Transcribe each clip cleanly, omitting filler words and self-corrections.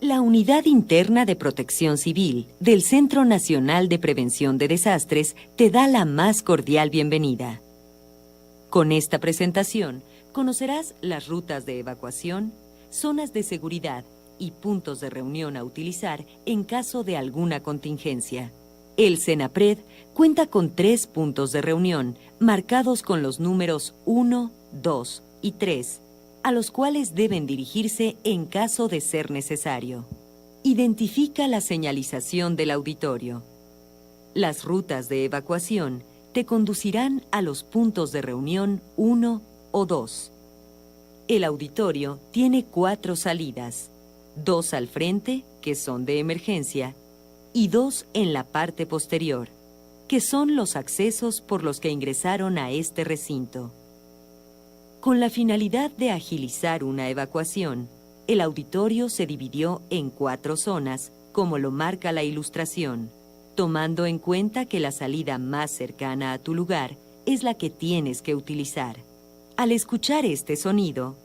La Unidad Interna de Protección Civil del Centro Nacional de Prevención de Desastres te da la más cordial bienvenida. Con esta presentación, conocerás las rutas de evacuación, zonas de seguridad y puntos de reunión a utilizar en caso de alguna contingencia. El CENAPRED cuenta con 3 puntos de reunión marcados con los números 1, 2 y 3, a los cuales deben dirigirse en caso de ser necesario. Identifica la señalización del auditorio. Las rutas de evacuación te conducirán a los puntos de reunión 1 o 2. El auditorio tiene 4 salidas, 2 al frente, que son de emergencia, y 2 en la parte posterior, que son los accesos por los que ingresaron a este recinto. Con la finalidad de agilizar una evacuación, el auditorio se dividió en 4 zonas, como lo marca la ilustración, tomando en cuenta que la salida más cercana a tu lugar es la que tienes que utilizar. Al escuchar este sonido,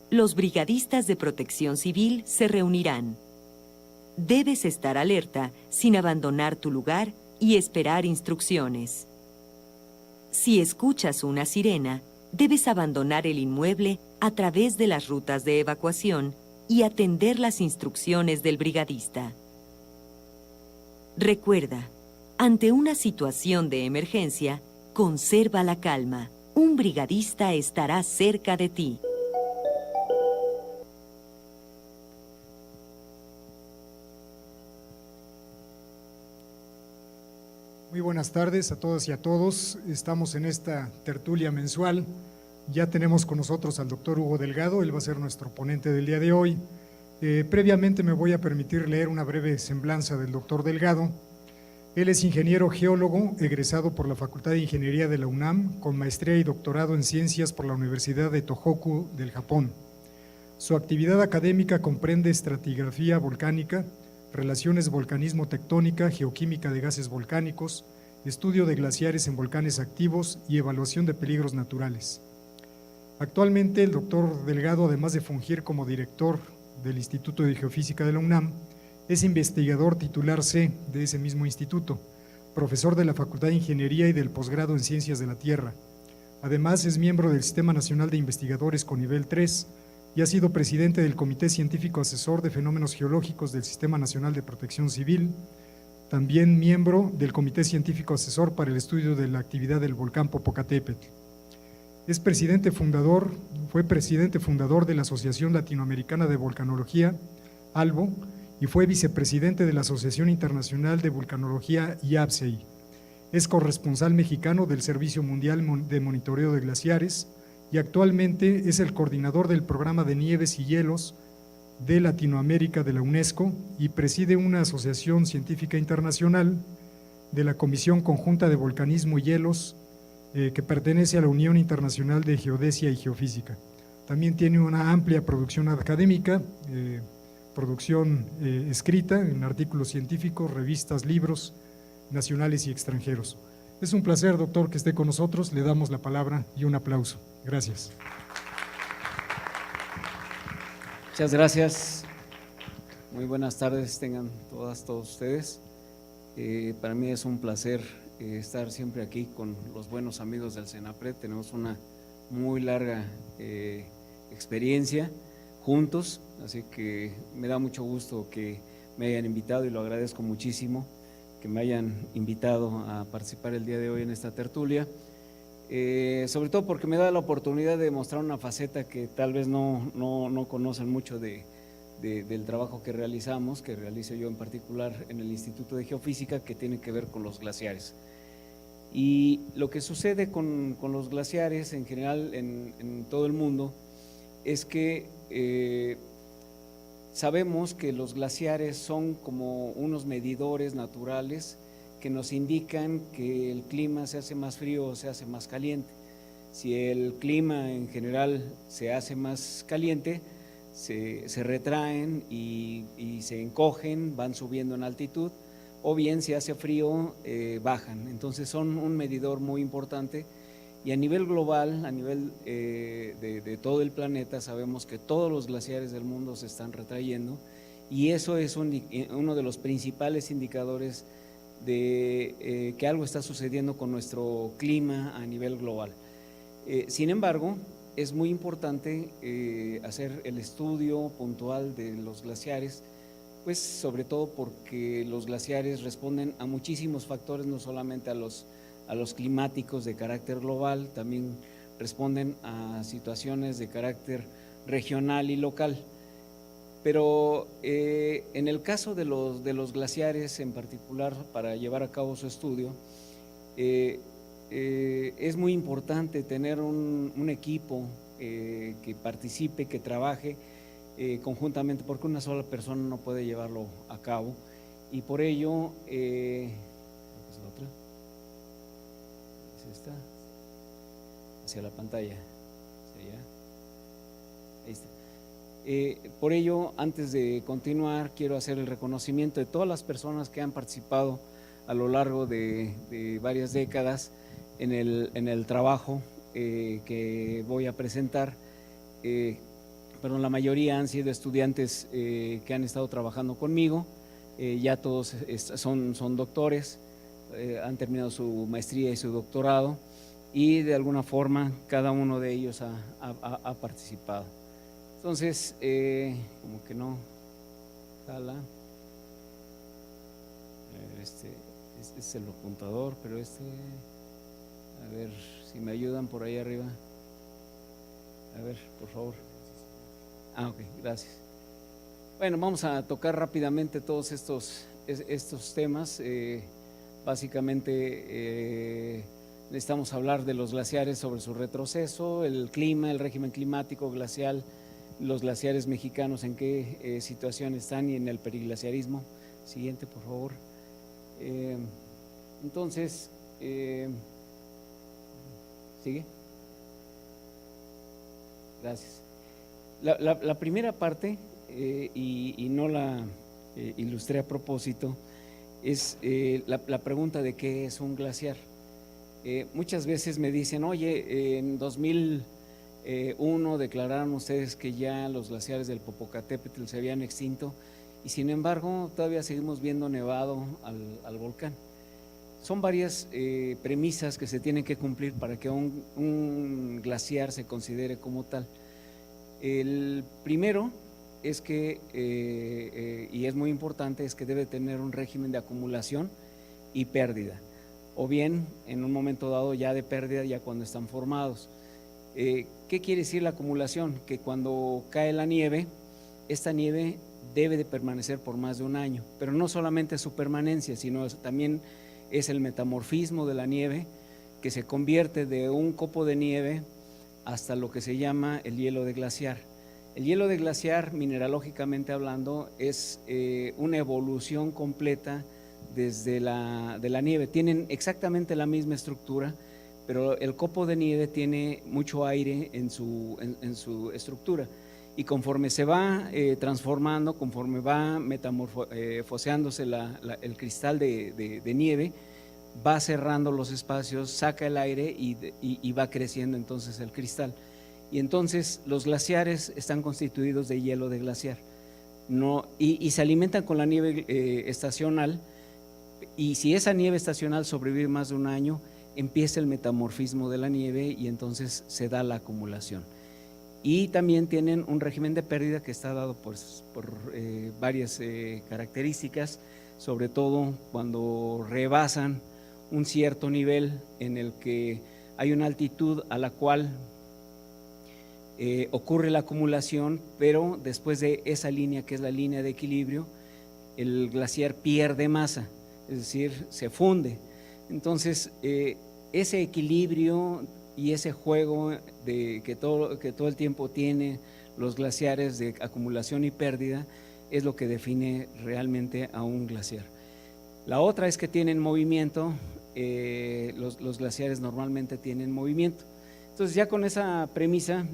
los brigadistas de Protección Civil se reunirán. Debes estar alerta sin abandonar tu lugar y esperar instrucciones. Si escuchas una sirena, debes abandonar el inmueble a través de las rutas de evacuación y atender las instrucciones del brigadista. Recuerda, ante una situación de emergencia, conserva la calma. Un brigadista estará cerca de ti. Muy buenas tardes a todas y a todos. Estamos en esta tertulia mensual. Ya tenemos con nosotros al doctor Hugo Delgado, él va a ser nuestro ponente del día de hoy. Previamente me voy a permitir leer una breve semblanza del doctor Delgado. Él es ingeniero geólogo, egresado por la Facultad de Ingeniería de la UNAM, con maestría y doctorado en ciencias por la Universidad de Tohoku del Japón. Su actividad académica comprende estratigrafía volcánica, relaciones volcanismo-tectónica, geoquímica de gases volcánicos, estudio de glaciares en volcanes activos y evaluación de peligros naturales. Actualmente el doctor Delgado, además de fungir como director del Instituto de Geofísica de la UNAM, es investigador titular C de ese mismo instituto, profesor de la Facultad de Ingeniería y del posgrado en Ciencias de la Tierra. Además, es miembro del Sistema Nacional de Investigadores con nivel 3 y ha sido presidente del Comité Científico Asesor de Fenómenos Geológicos del Sistema Nacional de Protección Civil, también miembro del Comité Científico Asesor para el Estudio de la Actividad del Volcán Popocatépetl. Es fue presidente fundador de la Asociación Latinoamericana de Volcanología, ALVO, y fue vicepresidente de la Asociación Internacional de Vulcanología, IAPSEI. Es corresponsal mexicano del Servicio Mundial de Monitoreo de Glaciares y actualmente es el coordinador del Programa de Nieves y Hielos de Latinoamérica de la UNESCO y preside una asociación científica internacional de la Comisión Conjunta de Volcanismo y Hielos que pertenece a la Unión Internacional de Geodesia y Geofísica. También tiene una amplia producción académica, producción escrita en artículos científicos, revistas, libros nacionales y extranjeros. Es un placer, doctor, que esté con nosotros. Le damos la palabra y un aplauso. Gracias. Muchas gracias. Muy buenas tardes tengan todos ustedes. Para mí es un placer estar siempre aquí con los buenos amigos del CENAPRED. Tenemos una muy larga experiencia juntos, así que me da mucho gusto que me hayan invitado y lo agradezco muchísimo que me hayan invitado a participar el día de hoy en esta tertulia, sobre todo porque me da la oportunidad de mostrar una faceta que tal vez no conocen mucho del trabajo que realizamos, que realizo yo en particular en el Instituto de Geofísica, que tiene que ver con los glaciares. Y lo que sucede con los glaciares en general en todo el mundo es que sabemos que los glaciares son como unos medidores naturales que nos indican que el clima se hace más frío o se hace más caliente. Si el clima en general se hace más caliente, se retraen y se encogen, van subiendo en altitud, o bien si hace frío, bajan. Entonces son un medidor muy importante. Y a nivel global, a nivel de todo el planeta, sabemos que todos los glaciares del mundo se están retrayendo y eso es uno de los principales indicadores de que algo está sucediendo con nuestro clima a nivel global. Sin embargo, es muy importante hacer el estudio puntual de los glaciares, pues sobre todo porque los glaciares responden a muchísimos factores, no solamente a los climáticos de carácter global, también responden a situaciones de carácter regional y local. Pero en el caso de los glaciares en particular, para llevar a cabo su estudio, es muy importante tener un equipo que participe, que trabaje conjuntamente, porque una sola persona no puede llevarlo a cabo, y por ello, está hacia la pantalla, hacia allá. Ahí está. Por ello, antes de continuar, quiero hacer el reconocimiento de todas las personas que han participado a lo largo de varias décadas en el trabajo que voy a presentar. Pero la mayoría han sido estudiantes que han estado trabajando conmigo, ya todos son doctores. Han terminado su maestría y su doctorado y de alguna forma cada uno de ellos ha participado. Entonces, como que no jala. Este es el apuntador, pero a ver si me ayudan por ahí arriba. A ver, por favor. Ok, gracias. Bueno, vamos a tocar rápidamente todos estos temas. Básicamente necesitamos hablar de los glaciares, sobre su retroceso, el clima, el régimen climático glacial, los glaciares mexicanos en qué situación están y en el periglaciarismo. Siguiente, por favor. Entonces, ¿sigue? Gracias. La primera parte, y no ilustré a propósito, es la pregunta de qué es un glaciar. Muchas veces me dicen, oye, en 2001 declararon ustedes que ya los glaciares del Popocatépetl se habían extinto y sin embargo todavía seguimos viendo nevado al volcán. Son varias premisas que se tienen que cumplir para que un glaciar se considere como tal. El primero es que, y es muy importante, es que debe tener un régimen de acumulación y pérdida, o bien en un momento dado ya de pérdida, ya cuando están formados. ¿Qué quiere decir la acumulación? Que cuando cae la nieve, esta nieve debe de permanecer por más de un año, pero no solamente su permanencia, sino también es el metamorfismo de la nieve, que se convierte de un copo de nieve hasta lo que se llama el hielo de glaciar. El hielo de glaciar, mineralógicamente hablando, es una evolución completa de la nieve. Tienen exactamente la misma estructura, pero el copo de nieve tiene mucho aire en su estructura. Y conforme se va transformando, conforme va metamorfoseándose el cristal de nieve, va cerrando los espacios, saca el aire y va creciendo entonces el cristal. Y entonces los glaciares están constituidos de hielo de glaciar, y se alimentan con la nieve estacional, y si esa nieve estacional sobrevive más de un año, empieza el metamorfismo de la nieve y entonces se da la acumulación. Y también tienen un régimen de pérdida que está dado por varias características, sobre todo cuando rebasan un cierto nivel en el que hay una altitud a la cual ocurre la acumulación, pero después de esa línea, que es la línea de equilibrio, el glaciar pierde masa, es decir, se funde. Entonces, ese equilibrio y ese juego que todo el tiempo tiene los glaciares de acumulación y pérdida es lo que define realmente a un glaciar. La otra es que tienen movimiento, los glaciares normalmente tienen movimiento. Entonces ya con esa premisa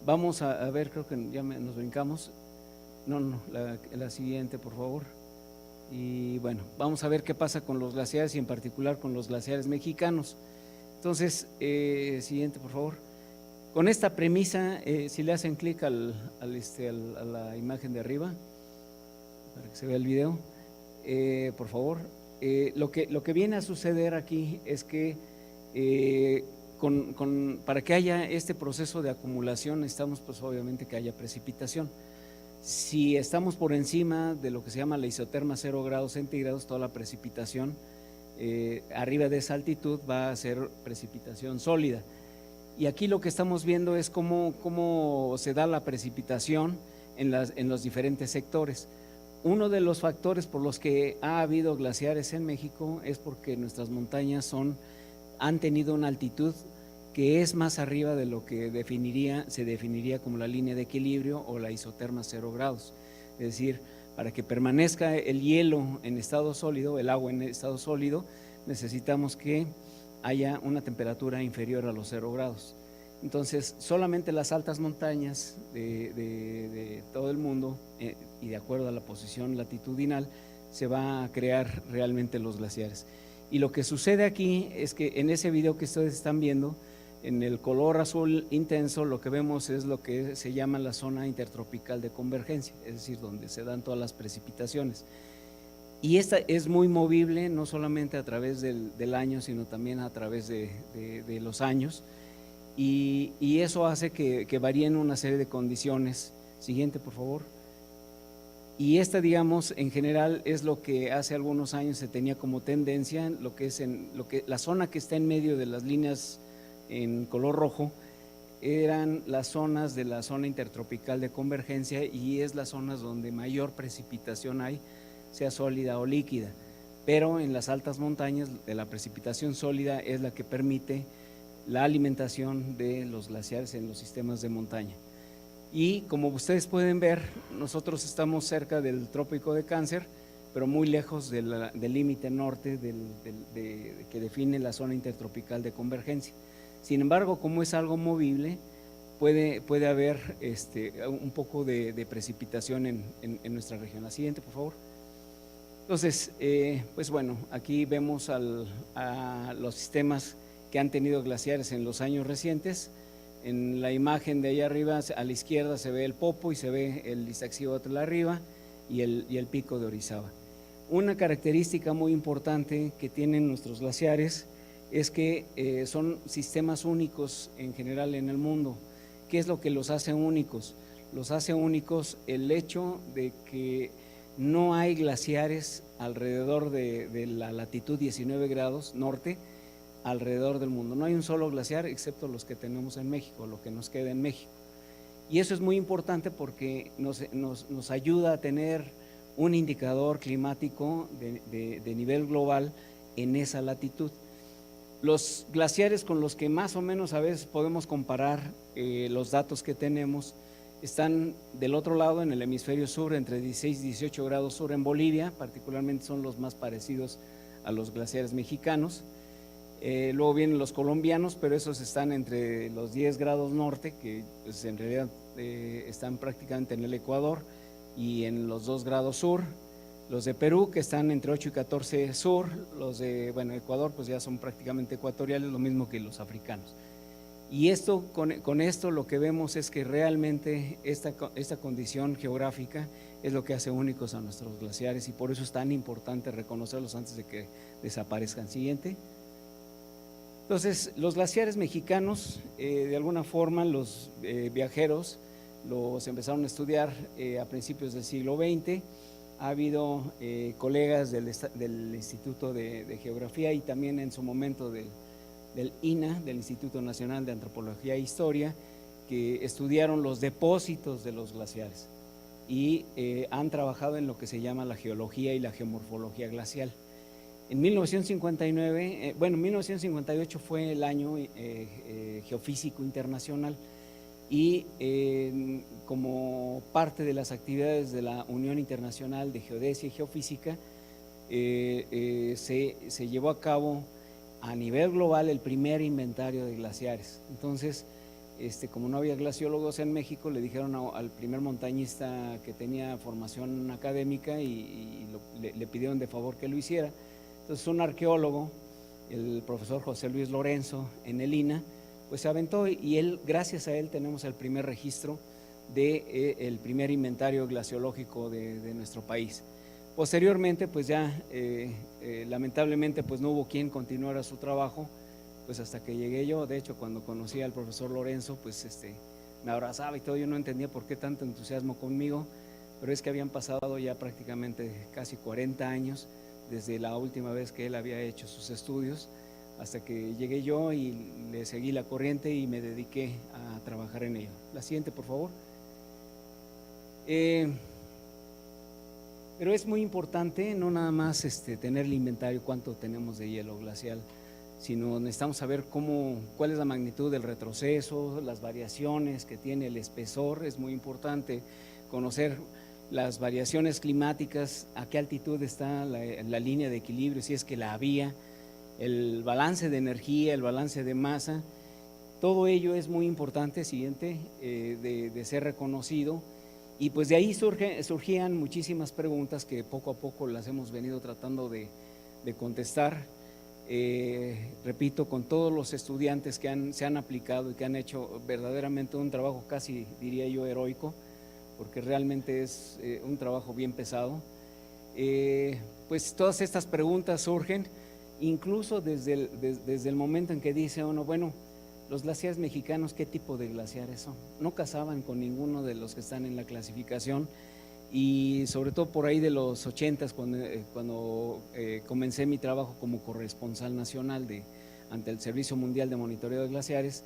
vamos a ver, creo que ya nos brincamos, la siguiente por favor. Y bueno, vamos a ver qué pasa con los glaciares y en particular con los glaciares mexicanos. Entonces, siguiente por favor. Con esta premisa, si le hacen clic a la imagen de arriba, para que se vea el video, por favor. Lo que viene a suceder aquí es que para que haya este proceso de acumulación necesitamos pues obviamente que haya precipitación. Si estamos por encima de lo que se llama la isoterma 0 grados centígrados, toda la precipitación arriba de esa altitud va a ser precipitación sólida. Y aquí lo que estamos viendo es cómo se da la precipitación en los diferentes sectores. Uno de los factores por los que ha habido glaciares en México es porque nuestras montañas han tenido una altitud que es más arriba de lo que se definiría como la línea de equilibrio o la isoterma 0 grados. Es decir, para que permanezca el hielo en estado sólido, el agua en estado sólido, necesitamos que haya una temperatura inferior a los 0 grados. Entonces, solamente las altas montañas de todo el mundo, y de acuerdo a la posición latitudinal, se va a crear realmente los glaciares. Y lo que sucede aquí es que en ese video que ustedes están viendo, en el color azul intenso, lo que vemos es lo que se llama la zona intertropical de convergencia, es decir, donde se dan todas las precipitaciones. Y esta es muy movible, no solamente a través del año, sino también a través de los años, y eso hace que varíen una serie de condiciones. Siguiente, por favor. Y esta, digamos, en general es lo que hace algunos años se tenía como tendencia, la zona que está en medio de las líneas en color rojo eran las zonas de la zona intertropical de convergencia, y es las zonas donde mayor precipitación hay, sea sólida o líquida, pero en las altas montañas de la precipitación sólida es la que permite la alimentación de los glaciares en los sistemas de montaña. Y como ustedes pueden ver, nosotros estamos cerca del trópico de Cáncer, pero muy lejos del límite norte que define la zona intertropical de convergencia. Sin embargo, como es algo movible, puede haber un poco de precipitación en nuestra región. La siguiente, por favor. Entonces, pues bueno, aquí vemos a los sistemas que han tenido glaciares en los años recientes. En la imagen de allá arriba, a la izquierda se ve el Popo y se ve el Iztaccíhuatl arriba y el pico de Orizaba. Una característica muy importante que tienen nuestros glaciares es que son sistemas únicos en general en el mundo. ¿Qué es lo que los hace únicos? Los hace únicos el hecho de que no hay glaciares alrededor de la latitud 19 grados norte, alrededor del mundo. No hay un solo glaciar excepto los que tenemos en México, lo que nos queda en México. Y eso es muy importante porque nos ayuda a tener un indicador climático de nivel global en esa latitud. Los glaciares con los que más o menos a veces podemos comparar los datos que tenemos están del otro lado, en el hemisferio sur, entre 16 y 18 grados sur en Bolivia, particularmente son los más parecidos a los glaciares mexicanos. Luego vienen los colombianos, pero esos están entre los 10 grados norte, que pues, en realidad están prácticamente en el Ecuador, y en los 2 grados sur. Los de Perú, que están entre 8 y 14 sur. Los de Ecuador, pues ya son prácticamente ecuatoriales, lo mismo que los africanos. Y con esto lo que vemos es que realmente esta condición geográfica es lo que hace únicos a nuestros glaciares, y por eso es tan importante reconocerlos antes de que desaparezcan. Siguiente. Entonces, los glaciares mexicanos, de alguna forma los viajeros los empezaron a estudiar a principios del siglo XX. Ha habido colegas del Instituto de Geografía y también en su momento del INA, del Instituto Nacional de Antropología e Historia, que estudiaron los depósitos de los glaciares y han trabajado en lo que se llama la geología y la geomorfología glacial. En 1959, 1958 fue el año geofísico internacional, y como parte de las actividades de la Unión Internacional de Geodesia y Geofísica, se llevó a cabo a nivel global el primer inventario de glaciares. Entonces, como no había glaciólogos en México, le dijeron al primer montañista que tenía formación académica y le pidieron de favor que lo hiciera. Entonces un arqueólogo, el profesor José Luis Lorenzo, en el INA, pues se aventó, y gracias a él tenemos el primer registro del primer inventario glaciológico de nuestro país. Posteriormente, pues ya lamentablemente pues no hubo quien continuara su trabajo, pues hasta que llegué yo. De hecho, cuando conocí al profesor Lorenzo, pues me abrazaba y todo. Yo no entendía por qué tanto entusiasmo conmigo, pero es que habían pasado ya prácticamente casi 40 años desde la última vez que él había hecho sus estudios, hasta que llegué yo y le seguí la corriente y me dediqué a trabajar en ello. La siguiente, por favor. Pero es muy importante no nada más tener el inventario, cuánto tenemos de hielo glacial, sino necesitamos saber cuál es la magnitud del retroceso, las variaciones que tiene el espesor. Es muy importante conocer las variaciones climáticas, a qué altitud está la línea de equilibrio, si es que la había, el balance de energía, el balance de masa. Todo ello es muy importante, siguiente, de ser reconocido. Y pues de ahí surgían muchísimas preguntas que poco a poco las hemos venido tratando de contestar. Repito, con todos los estudiantes que se han aplicado y que han hecho verdaderamente un trabajo casi, diría yo, heroico, porque realmente es un trabajo bien pesado. Pues todas estas preguntas surgen incluso desde el momento en que dice uno, bueno, los glaciares mexicanos, ¿qué tipo de glaciares son? No casaban con ninguno de los que están en la clasificación, y sobre todo por ahí de los 80s, cuando comencé mi trabajo como corresponsal nacional ante el Servicio Mundial de Monitoreo de Glaciares,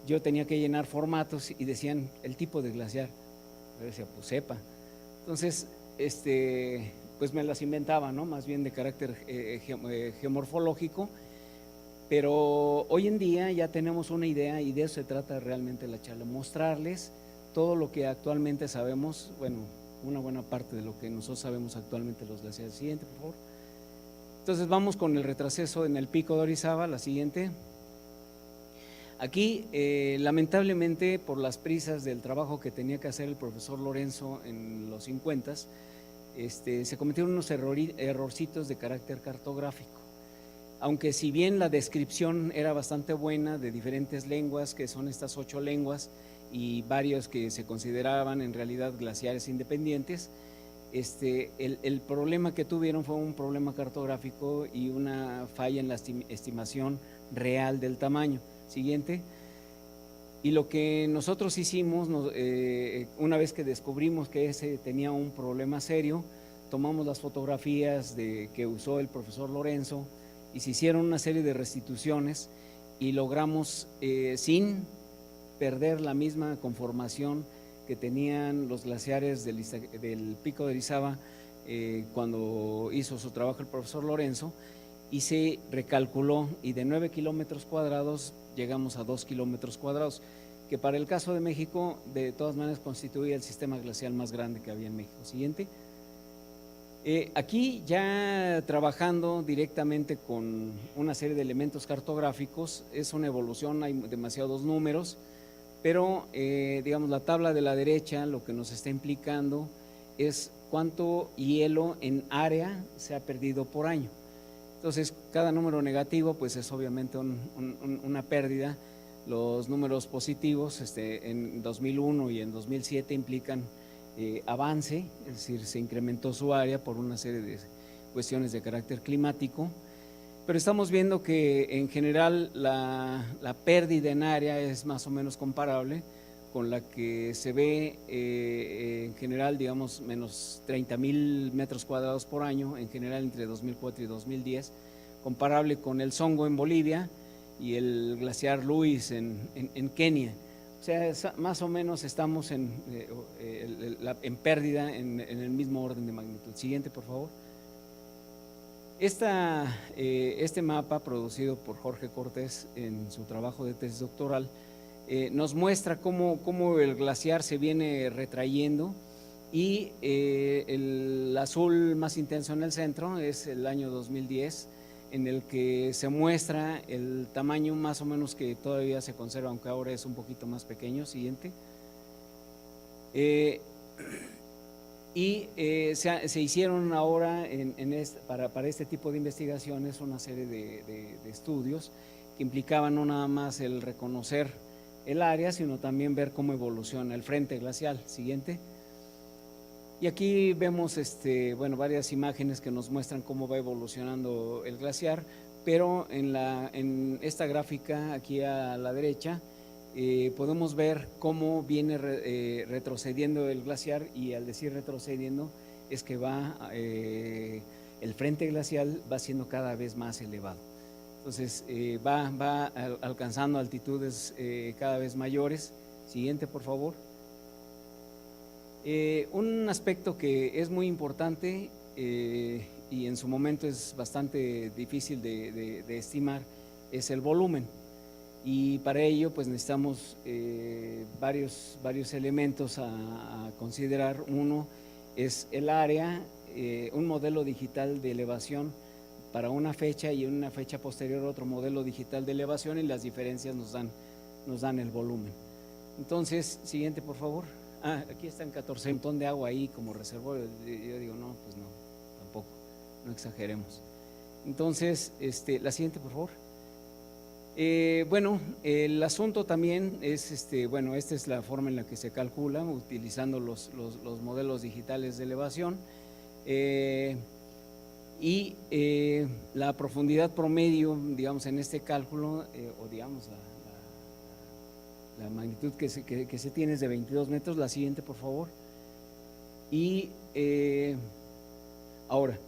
yo tenía que llenar formatos y decían el tipo de glaciar. Yo decía, pues sepa. Entonces, pues me las inventaba, ¿no? Más bien de carácter geomorfológico, pero hoy en día ya tenemos una idea, y de eso se trata realmente la charla, mostrarles todo lo que actualmente sabemos, bueno, una buena parte de lo que nosotros sabemos actualmente los glaciares. Siguiente, por favor. Entonces vamos con el retroceso en el pico de Orizaba, la siguiente. Aquí, lamentablemente, por las prisas del trabajo que tenía que hacer el profesor Lorenzo en los 50s, se cometieron unos errorcitos de carácter cartográfico. Aunque si bien la descripción era bastante buena de diferentes lenguas, que son estas 8 lenguas, y varios que se consideraban en realidad glaciares independientes, el problema que tuvieron fue un problema cartográfico y una falla en la estimación real del tamaño. Siguiente. Y lo que nosotros hicimos, una vez que descubrimos que ese tenía un problema serio, tomamos las fotografías que usó el profesor Lorenzo y se hicieron una serie de restituciones y logramos, sin perder la misma conformación que tenían los glaciares del Pico de Orizaba cuando hizo su trabajo el profesor Lorenzo, y se recalculó, y de 9 kilómetros cuadrados llegamos a 2 kilómetros cuadrados, que para el caso de México de todas maneras constituía el sistema glacial más grande que había en México. Siguiente. Aquí ya trabajando directamente con una serie de elementos cartográficos, es una evolución, hay demasiados números, pero digamos la tabla de la derecha lo que nos está implicando es cuánto hielo en área se ha perdido por año. Entonces, cada número negativo pues es obviamente una pérdida. Los números positivos en 2001 y en 2007 implican avance, es decir, se incrementó su área por una serie de cuestiones de carácter climático, pero estamos viendo que en general la pérdida en área es más o menos comparable con la que se ve en general, digamos, menos 30,000 metros cuadrados por año, en general entre 2004 y 2010, comparable con el Songo en Bolivia y el glaciar Lewis en Kenia. O sea, más o menos estamos en pérdida en el mismo orden de magnitud. Siguiente, por favor. Este mapa, producido por Jorge Cortés en su trabajo de tesis doctoral, nos muestra cómo el glaciar se viene retrayendo, y el azul más intenso en el centro es el año 2010, en el que se muestra el tamaño más o menos que todavía se conserva, aunque ahora es un poquito más pequeño. Siguiente. Se hicieron ahora para este tipo de investigaciones una serie de estudios que implicaban no nada más el reconocer el área, sino también ver cómo evoluciona el frente glacial. Siguiente. Y aquí vemos varias imágenes que nos muestran cómo va evolucionando el glaciar, pero en esta gráfica aquí a la derecha podemos ver cómo viene retrocediendo el glaciar, y al decir retrocediendo es que el frente glacial va siendo cada vez más elevado. Entonces va alcanzando altitudes cada vez mayores. Siguiente, por favor. Un aspecto que es muy importante y en su momento es bastante difícil de estimar es el volumen, y para ello pues necesitamos varios elementos a considerar. Uno es el área, un modelo digital de elevación para una fecha, y en una fecha posterior otro modelo digital de elevación, y las diferencias nos dan el volumen. Entonces, siguiente, por favor. Aquí están 14, un montón de agua ahí como reservorio. Yo digo, no, pues no, tampoco, no exageremos. Entonces, la siguiente, por favor. El asunto también es, esta es la forma en la que se calcula, utilizando los modelos digitales de elevación, y la profundidad promedio, digamos, en este cálculo, o digamos, la magnitud que se tiene es de 22 metros. La siguiente, por favor. Y ahora,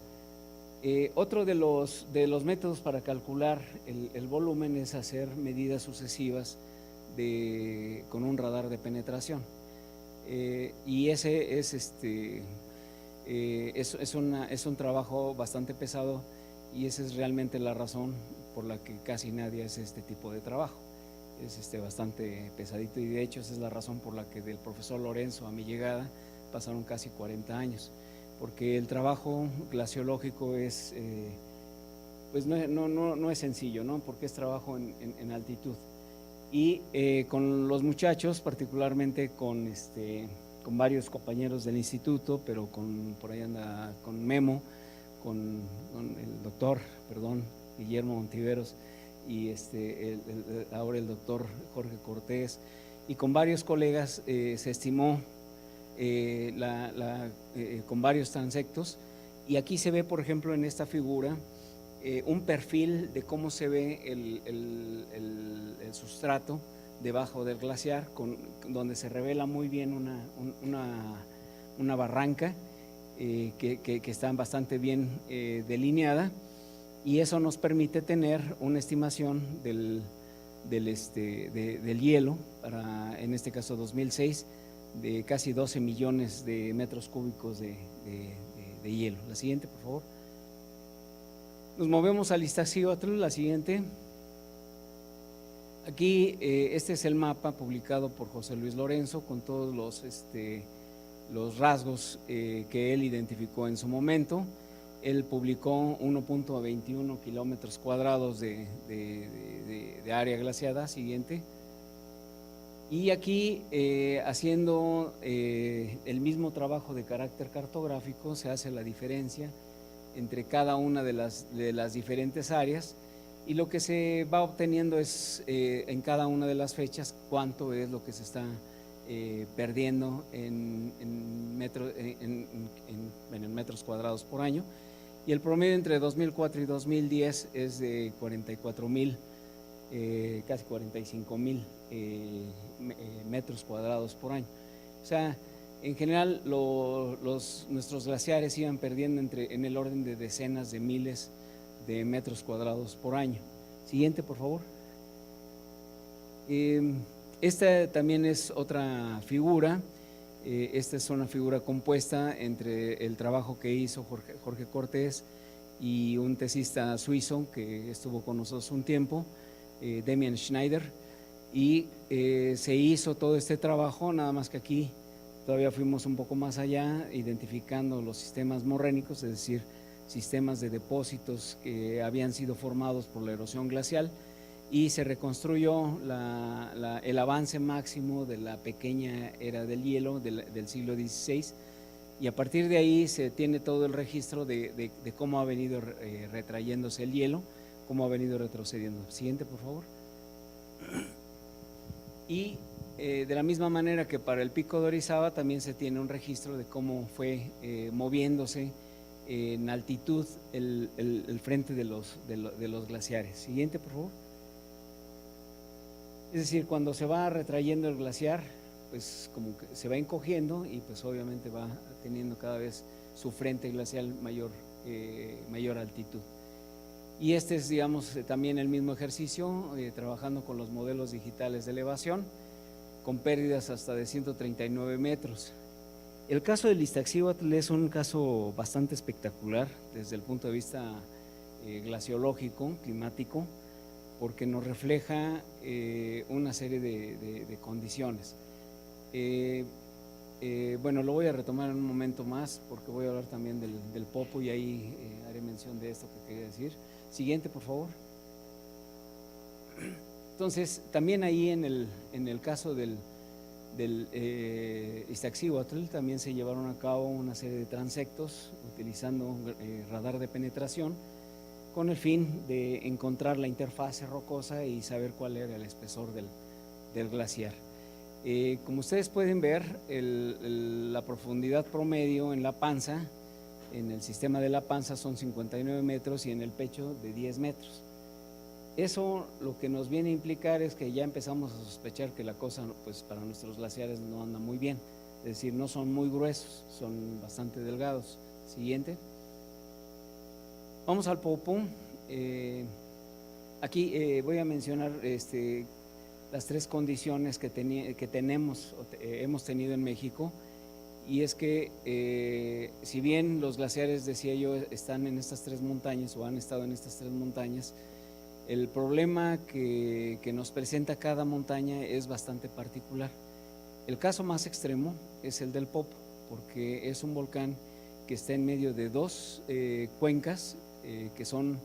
otro de los métodos para calcular el volumen es hacer medidas sucesivas con un radar de penetración, y ese es un trabajo bastante pesado, y esa es realmente la razón por la que casi nadie hace este tipo de trabajo. Es bastante pesadito, y de hecho esa es la razón por la que del profesor Lorenzo a mi llegada pasaron casi 40 años, porque el trabajo glaciológico es pues no es sencillo, ¿no? Porque es trabajo en altitud, Y con los muchachos, particularmente con varios compañeros del instituto, pero por ahí anda con Memo, con el doctor, Guillermo Montiveros, y ahora el doctor Jorge Cortés, y con varios colegas se estimó con varios transectos, y aquí se ve, por ejemplo, en esta figura, un perfil de cómo se ve el sustrato debajo del glaciar, donde se revela muy bien una barranca que está bastante bien delineada, y eso nos permite tener una estimación del hielo para, en este caso 2006, de casi 12 millones de metros cúbicos de hielo. La siguiente, por favor. Nos movemos al Iztaccíhuatl, la siguiente. Aquí este es el mapa publicado por José Luis Lorenzo con todos los rasgos que él identificó en su momento. Él publicó 1.21 kilómetros cuadrados de área glaciada. Siguiente. Y aquí, haciendo el mismo trabajo de carácter cartográfico, se hace la diferencia entre cada una de las diferentes áreas, y lo que se va obteniendo es en cada una de las fechas cuánto es lo que se está perdiendo en metros cuadrados por año, y el promedio entre 2004 y 2010 es de 44,000, casi 45,000 metros cuadrados por año. O sea, en general nuestros glaciares iban perdiendo en el orden de decenas de miles de metros cuadrados por año. Siguiente, por favor. Esta también es otra figura. Esta es una figura compuesta entre el trabajo que hizo Jorge Cortés y un tesista suizo que estuvo con nosotros un tiempo, Demian Schneider, y se hizo todo este trabajo, nada más que aquí todavía fuimos un poco más allá, identificando los sistemas morrénicos, es decir, sistemas de depósitos que habían sido formados por la erosión glacial, y se reconstruyó el avance máximo de la pequeña era del hielo del siglo XVI, y a partir de ahí se tiene todo el registro de cómo ha venido retrayéndose el hielo, cómo ha venido retrocediendo. Siguiente, por favor. Y de la misma manera que para el Pico de Orizaba también se tiene un registro de cómo fue moviéndose en altitud el frente de los glaciares. Siguiente, por favor. Es decir, cuando se va retrayendo el glaciar, pues como que se va encogiendo, y pues obviamente va teniendo cada vez su frente glacial mayor altitud. Y este es, digamos, también el mismo ejercicio, trabajando con los modelos digitales de elevación, con pérdidas hasta de 139 metros. El caso del Iztaccíhuatl es un caso bastante espectacular desde el punto de vista glaciológico, climático, porque nos refleja una serie de condiciones. Bueno, lo voy a retomar en un momento más, porque voy a hablar también del Popo, y ahí haré mención de esto que quería decir. Siguiente, por favor. Entonces, también ahí en el caso del Iztaccíhuatl también se llevaron a cabo una serie de transectos utilizando radar de penetración, con el fin de encontrar la interfase rocosa y saber cuál era el espesor del glaciar. Como ustedes pueden ver, la profundidad promedio en la panza, en el sistema de la panza, son 59 metros, y en el pecho de 10 metros. Eso lo que nos viene a implicar es que ya empezamos a sospechar que la cosa, pues, para nuestros glaciares no anda muy bien, es decir, no son muy gruesos, son bastante delgados. Siguiente. Vamos al Popo. Aquí voy a mencionar las tres condiciones que hemos tenido en México, y es que si bien los glaciares, decía yo, están en estas tres montañas o han estado en estas tres montañas, el problema que nos presenta cada montaña es bastante particular. El caso más extremo es el del Popo, porque es un volcán que está en medio de dos cuencas que son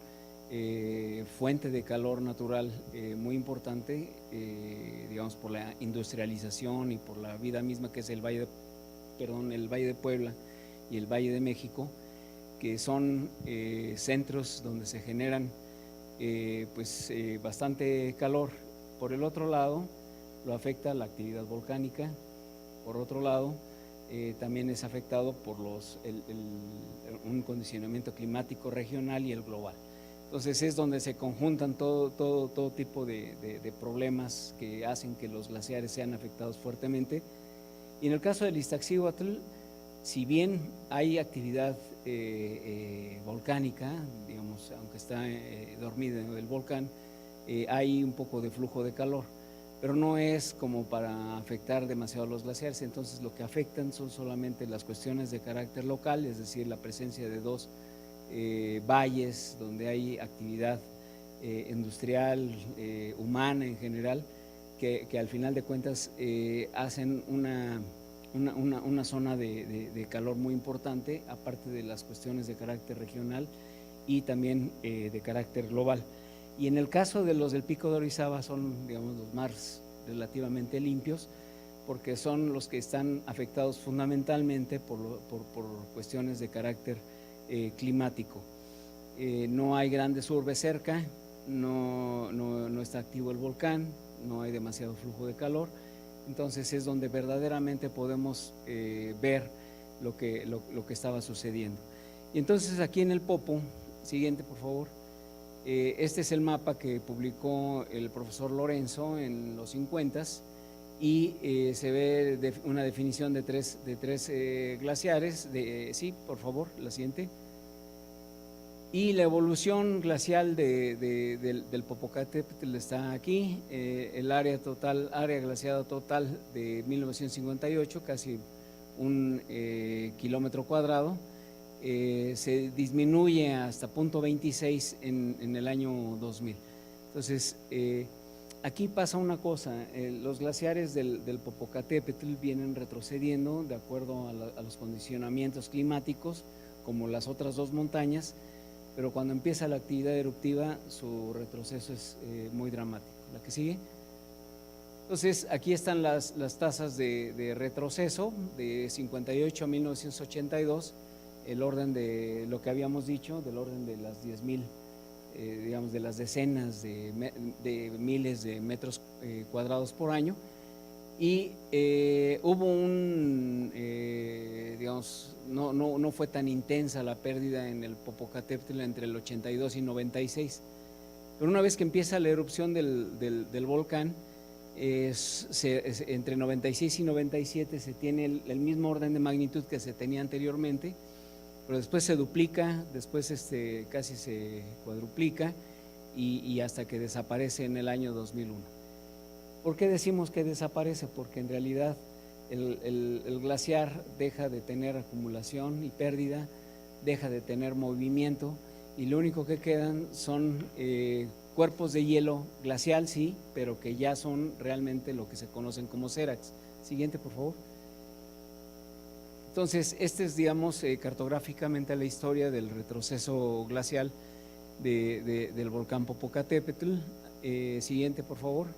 fuente de calor natural muy importante, digamos, por la industrialización y por la vida misma que es el Valle de Puebla y el Valle de México, que son centros donde se generan bastante calor. Por el otro lado, lo afecta la actividad volcánica. Por otro lado, también es afectado por un condicionamiento climático regional y el global. Entonces es donde se conjuntan todo tipo de problemas que hacen que los glaciares sean afectados fuertemente. Y en el caso del Iztaccíhuatl, si bien hay actividad volcánica, digamos, aunque está dormida el volcán, hay un poco de flujo de calor, pero no es como para afectar demasiado a los glaciares. Entonces lo que afectan son solamente las cuestiones de carácter local, es decir, la presencia de dos valles donde hay actividad industrial, humana en general, que al final de cuentas hacen una zona de calor muy importante, aparte de las cuestiones de carácter regional y también de carácter global. Y en el caso de los del Pico de Orizaba son, digamos, los más relativamente limpios, porque son los que están afectados fundamentalmente por cuestiones de carácter climático. No hay grandes urbes cerca, no está activo el volcán, no hay demasiado flujo de calor, entonces es donde verdaderamente podemos ver lo que estaba sucediendo. Y entonces aquí en el Popo, siguiente por favor, este es el mapa que publicó el profesor Lorenzo en los 50s y se ve una definición de tres glaciares. Sí, por favor, la siguiente. Y la evolución glacial del Popocatépetl está aquí, el área glaciada total de 1958, casi 1 kilómetro cuadrado, se disminuye hasta 0.26 en el año 2000. Entonces, aquí pasa una cosa, los glaciares del Popocatépetl vienen retrocediendo de acuerdo a los condicionamientos climáticos, como las otras dos montañas, pero cuando empieza la actividad eruptiva su retroceso es muy dramático. La que sigue. Entonces aquí están las tasas de retroceso de 58 a 1982, el orden de lo que habíamos dicho, del orden de las 10.000, digamos de las decenas de miles de metros cuadrados por año. Y hubo digamos, no fue tan intensa la pérdida en el Popocatépetl entre el 82 y 96, pero una vez que empieza la erupción del volcán, entre 96 y 97 se tiene el mismo orden de magnitud que se tenía anteriormente, pero después se duplica, después casi se cuadruplica y hasta que desaparece en el año 2001. ¿Por qué decimos que desaparece? Porque en realidad el glaciar deja de tener acumulación y pérdida, deja de tener movimiento y lo único que quedan son cuerpos de hielo glacial, sí, pero que ya son realmente lo que se conocen como séracs. Siguiente, por favor. Entonces, es, digamos, cartográficamente la historia del retroceso glacial del volcán Popocatépetl. Siguiente, por favor.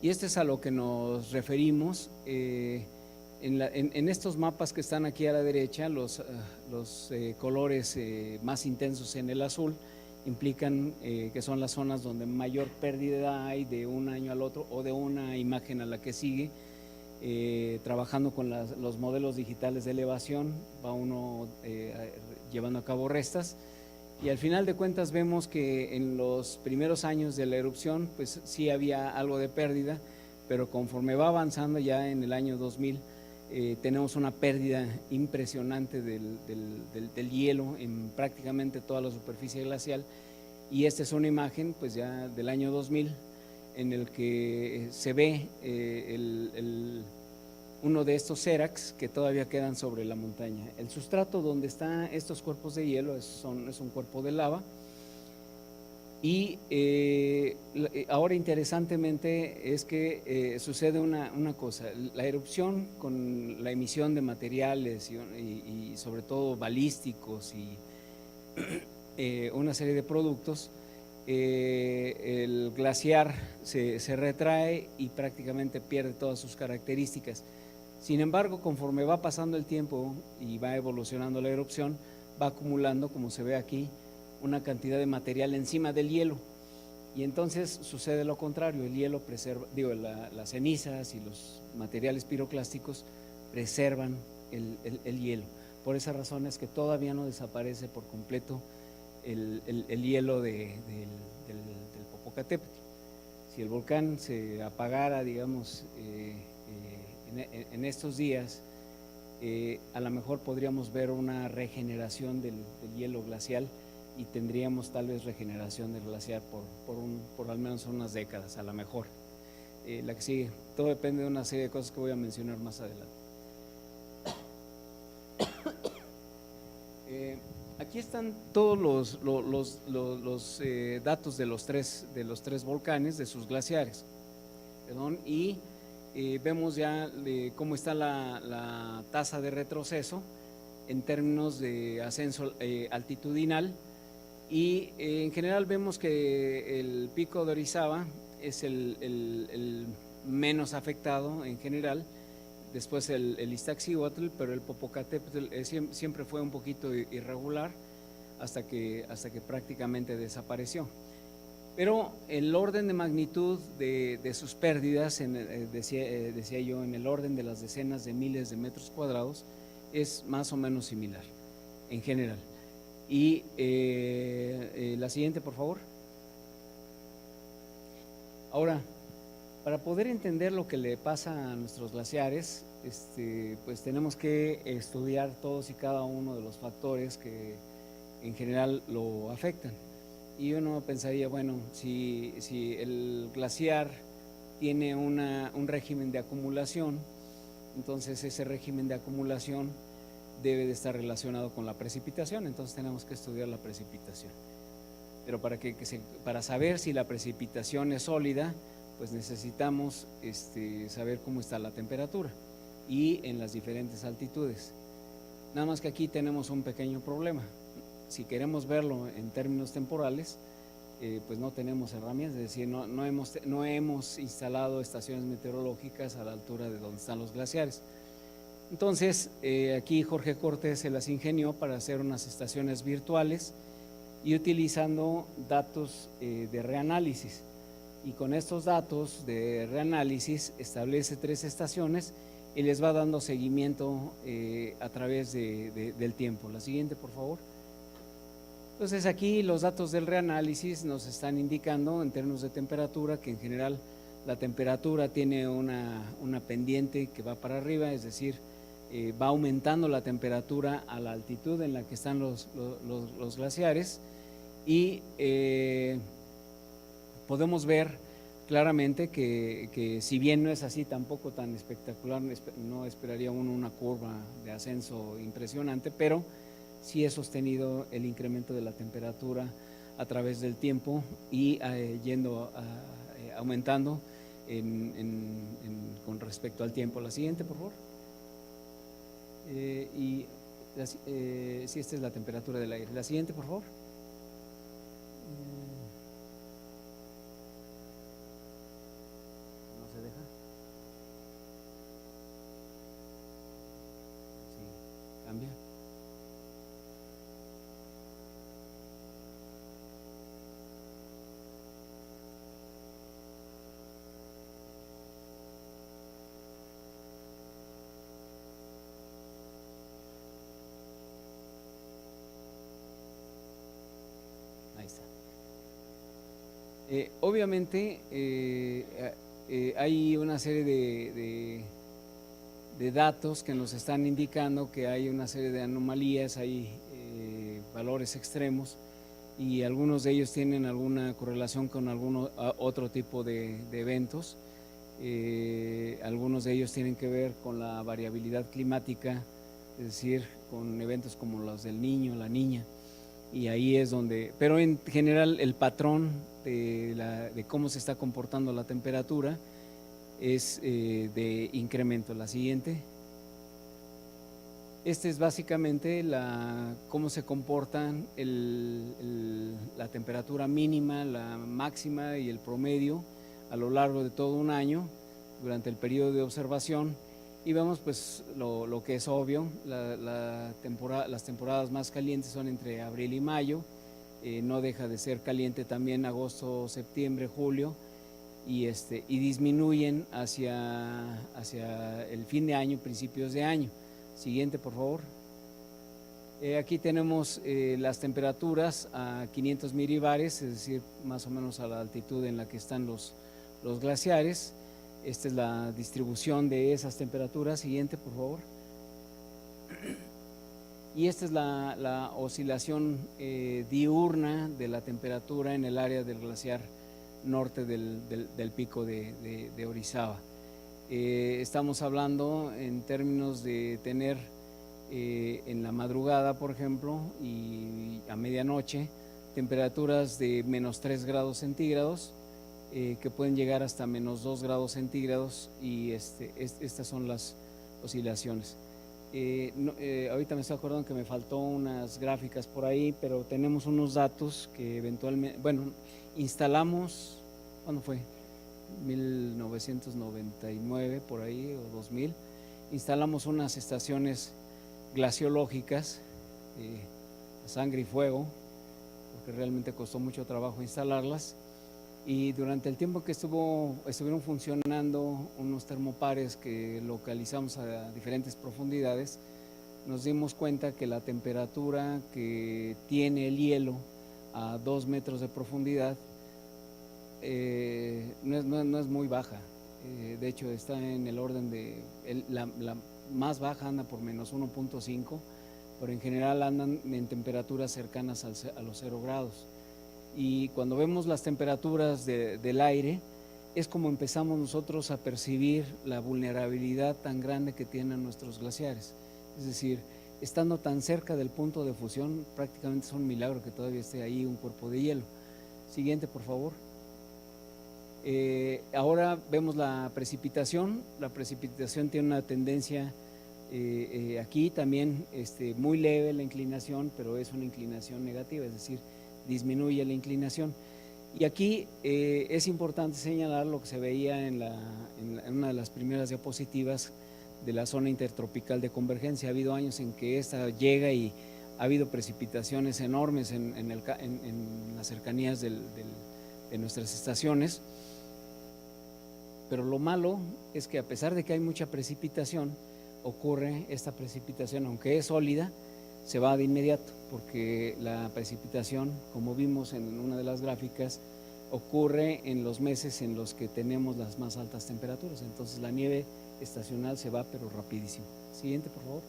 Y esto es a lo que nos referimos en estos mapas que están aquí a la derecha. Los colores más intensos en el azul implican que son las zonas donde mayor pérdida hay de un año al otro o de una imagen a la que sigue. Trabajando con los modelos digitales de elevación, va uno llevando a cabo restas. Y al final de cuentas vemos que en los primeros años de la erupción pues sí había algo de pérdida, pero conforme va avanzando ya en el año 2000 tenemos una pérdida impresionante del hielo en prácticamente toda la superficie glacial, y esta es una imagen pues ya del año 2000 en el que se ve uno de estos séracs que todavía quedan sobre la montaña. El sustrato donde están estos cuerpos de hielo es un cuerpo de lava. Y ahora interesantemente es que sucede una cosa, la erupción con la emisión de materiales y sobre todo balísticos y una serie de productos, el glaciar se retrae y prácticamente pierde todas sus características. Sin embargo, conforme va pasando el tiempo y va evolucionando la erupción, va acumulando, como se ve aquí, una cantidad de material encima del hielo. Y entonces sucede lo contrario, el hielo preserva, las cenizas y los materiales piroclásticos preservan el hielo. Por esa razón es que todavía no desaparece por completo el hielo del Popocatépetl. Si el volcán se apagara, digamos, en estos días, a lo mejor podríamos ver una regeneración del hielo glacial y tendríamos tal vez regeneración del glaciar por al menos unas décadas, a lo mejor. La que sigue, todo depende de una serie de cosas que voy a mencionar más adelante. Aquí están todos los datos de los tres volcanes, de sus glaciares, y vemos ya cómo está la tasa de retroceso en términos de ascenso altitudinal, y en general vemos que el pico de Orizaba es el menos afectado en general, después el Iztaccíhuatl, pero el Popocatépetl siempre fue un poquito irregular hasta que prácticamente desapareció. Pero el orden de magnitud de sus pérdidas, decía yo, en el orden de las decenas de miles de metros cuadrados, es más o menos similar en general. Y la siguiente, por favor. Ahora, para poder entender lo que le pasa a nuestros glaciares, pues tenemos que estudiar todos y cada uno de los factores que en general lo afectan. Y uno pensaría, bueno, si el glaciar tiene un régimen de acumulación, entonces ese régimen de acumulación debe de estar relacionado con la precipitación, entonces tenemos que estudiar la precipitación. Pero para saber si la precipitación es sólida, pues necesitamos saber cómo está la temperatura y en las diferentes altitudes. Nada más que aquí tenemos un pequeño problema. Si queremos verlo en términos temporales, pues no tenemos herramientas, es decir, no hemos instalado estaciones meteorológicas a la altura de donde están los glaciares. Entonces, aquí Jorge Cortés se las ingenió para hacer unas estaciones virtuales y utilizando datos de reanálisis. Y con estos datos de reanálisis establece 3 estaciones y les va dando seguimiento a través del tiempo. La siguiente, por favor. Entonces aquí los datos del reanálisis nos están indicando en términos de temperatura que en general la temperatura tiene una pendiente que va para arriba, es decir, va aumentando la temperatura a la altitud en la que están los glaciares, y podemos ver claramente que si bien no es así tampoco tan espectacular, no esperaría uno una curva de ascenso impresionante, pero sí es sostenido el incremento de la temperatura a través del tiempo y aumentando con respecto al tiempo. La siguiente, por favor. Sí, esta es la temperatura del aire. La siguiente, por favor. No se deja. Sí, cambia. Ahí está. Obviamente hay una serie de datos que nos están indicando que hay una serie de anomalías, hay valores extremos, y algunos de ellos tienen alguna correlación con otro tipo de eventos. Algunos de ellos tienen que ver con la variabilidad climática, es decir, con eventos como los del Niño, la Niña. Y ahí es donde, pero en general el patrón de cómo se está comportando la temperatura es de incremento. La siguiente. Este es básicamente cómo se comportan la temperatura mínima, la máxima y el promedio a lo largo de todo un año durante el periodo de observación, y vemos pues lo que es obvio, las temporadas más calientes son entre abril y mayo, no deja de ser caliente también agosto, septiembre, julio, y disminuyen hacia el fin de año, principios de año. Siguiente, por favor. Aquí tenemos las temperaturas a 500 milibares, es decir, más o menos a la altitud en la que están los glaciares. Esta es la distribución de esas temperaturas. Siguiente, por favor. Y esta es la oscilación diurna de la temperatura en el área del glaciar norte del pico de Orizaba. Estamos hablando en términos de tener en la madrugada, por ejemplo, y a medianoche, temperaturas de menos 3 grados centígrados, que pueden llegar hasta menos 2 grados centígrados, y estas son las oscilaciones. Ahorita me estoy acordando que me faltó unas gráficas por ahí, pero tenemos unos datos que eventualmente, bueno, instalamos, ¿cuándo fue? 1999 por ahí, o 2000, instalamos unas estaciones glaciológicas a sangre y fuego, porque realmente costó mucho trabajo instalarlas, y durante el tiempo que estuvieron funcionando unos termopares que localizamos a diferentes profundidades, nos dimos cuenta que la temperatura que tiene el hielo a 2 metros de profundidad no es muy baja. De hecho está en el orden de, la más baja anda por menos 1.5, pero en general andan en temperaturas cercanas a los 0 grados. Y cuando vemos las temperaturas del aire, es como empezamos nosotros a percibir la vulnerabilidad tan grande que tienen nuestros glaciares. Es decir, estando tan cerca del punto de fusión, prácticamente es un milagro que todavía esté ahí un cuerpo de hielo. Siguiente, por favor. Ahora vemos la precipitación. La precipitación tiene una tendencia aquí también muy leve la inclinación, pero es una inclinación negativa, es decir, disminuye la inclinación. Y aquí es importante señalar lo que se veía en una de las primeras diapositivas de la zona intertropical de convergencia. Ha habido años en que esta llega y ha habido precipitaciones enormes en las cercanías de nuestras estaciones, pero lo malo es que a pesar de que hay mucha precipitación, ocurre esta precipitación, aunque es sólida, se va de inmediato, porque la precipitación, como vimos en una de las gráficas, ocurre en los meses en los que tenemos las más altas temperaturas. Entonces la nieve estacional se va, pero rapidísimo. Siguiente, por favor.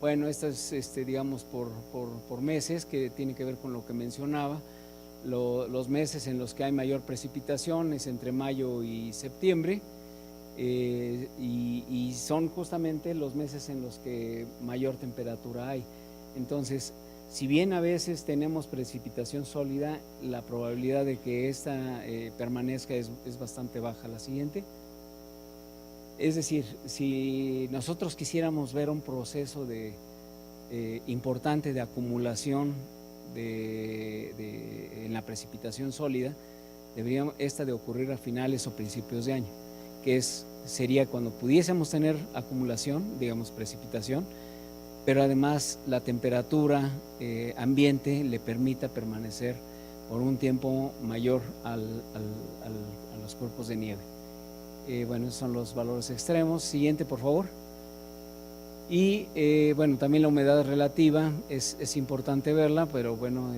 Bueno, esto es digamos por meses, que tiene que ver con lo que mencionaba. Los meses en los que hay mayor precipitación es entre mayo y septiembre, y son justamente los meses en los que mayor temperatura hay. Entonces, si bien a veces tenemos precipitación sólida, la probabilidad de que esta permanezca es bastante baja. La siguiente. Es decir, si nosotros quisiéramos ver un proceso importante de acumulación en la precipitación sólida, debería esta de ocurrir a finales o principios de año, que sería cuando pudiésemos tener acumulación, digamos precipitación, pero además la temperatura ambiente le permita permanecer por un tiempo mayor a los cuerpos de nieve. Bueno, esos son los valores extremos. Siguiente, por favor. Y bueno, también la humedad relativa es importante verla, pero bueno,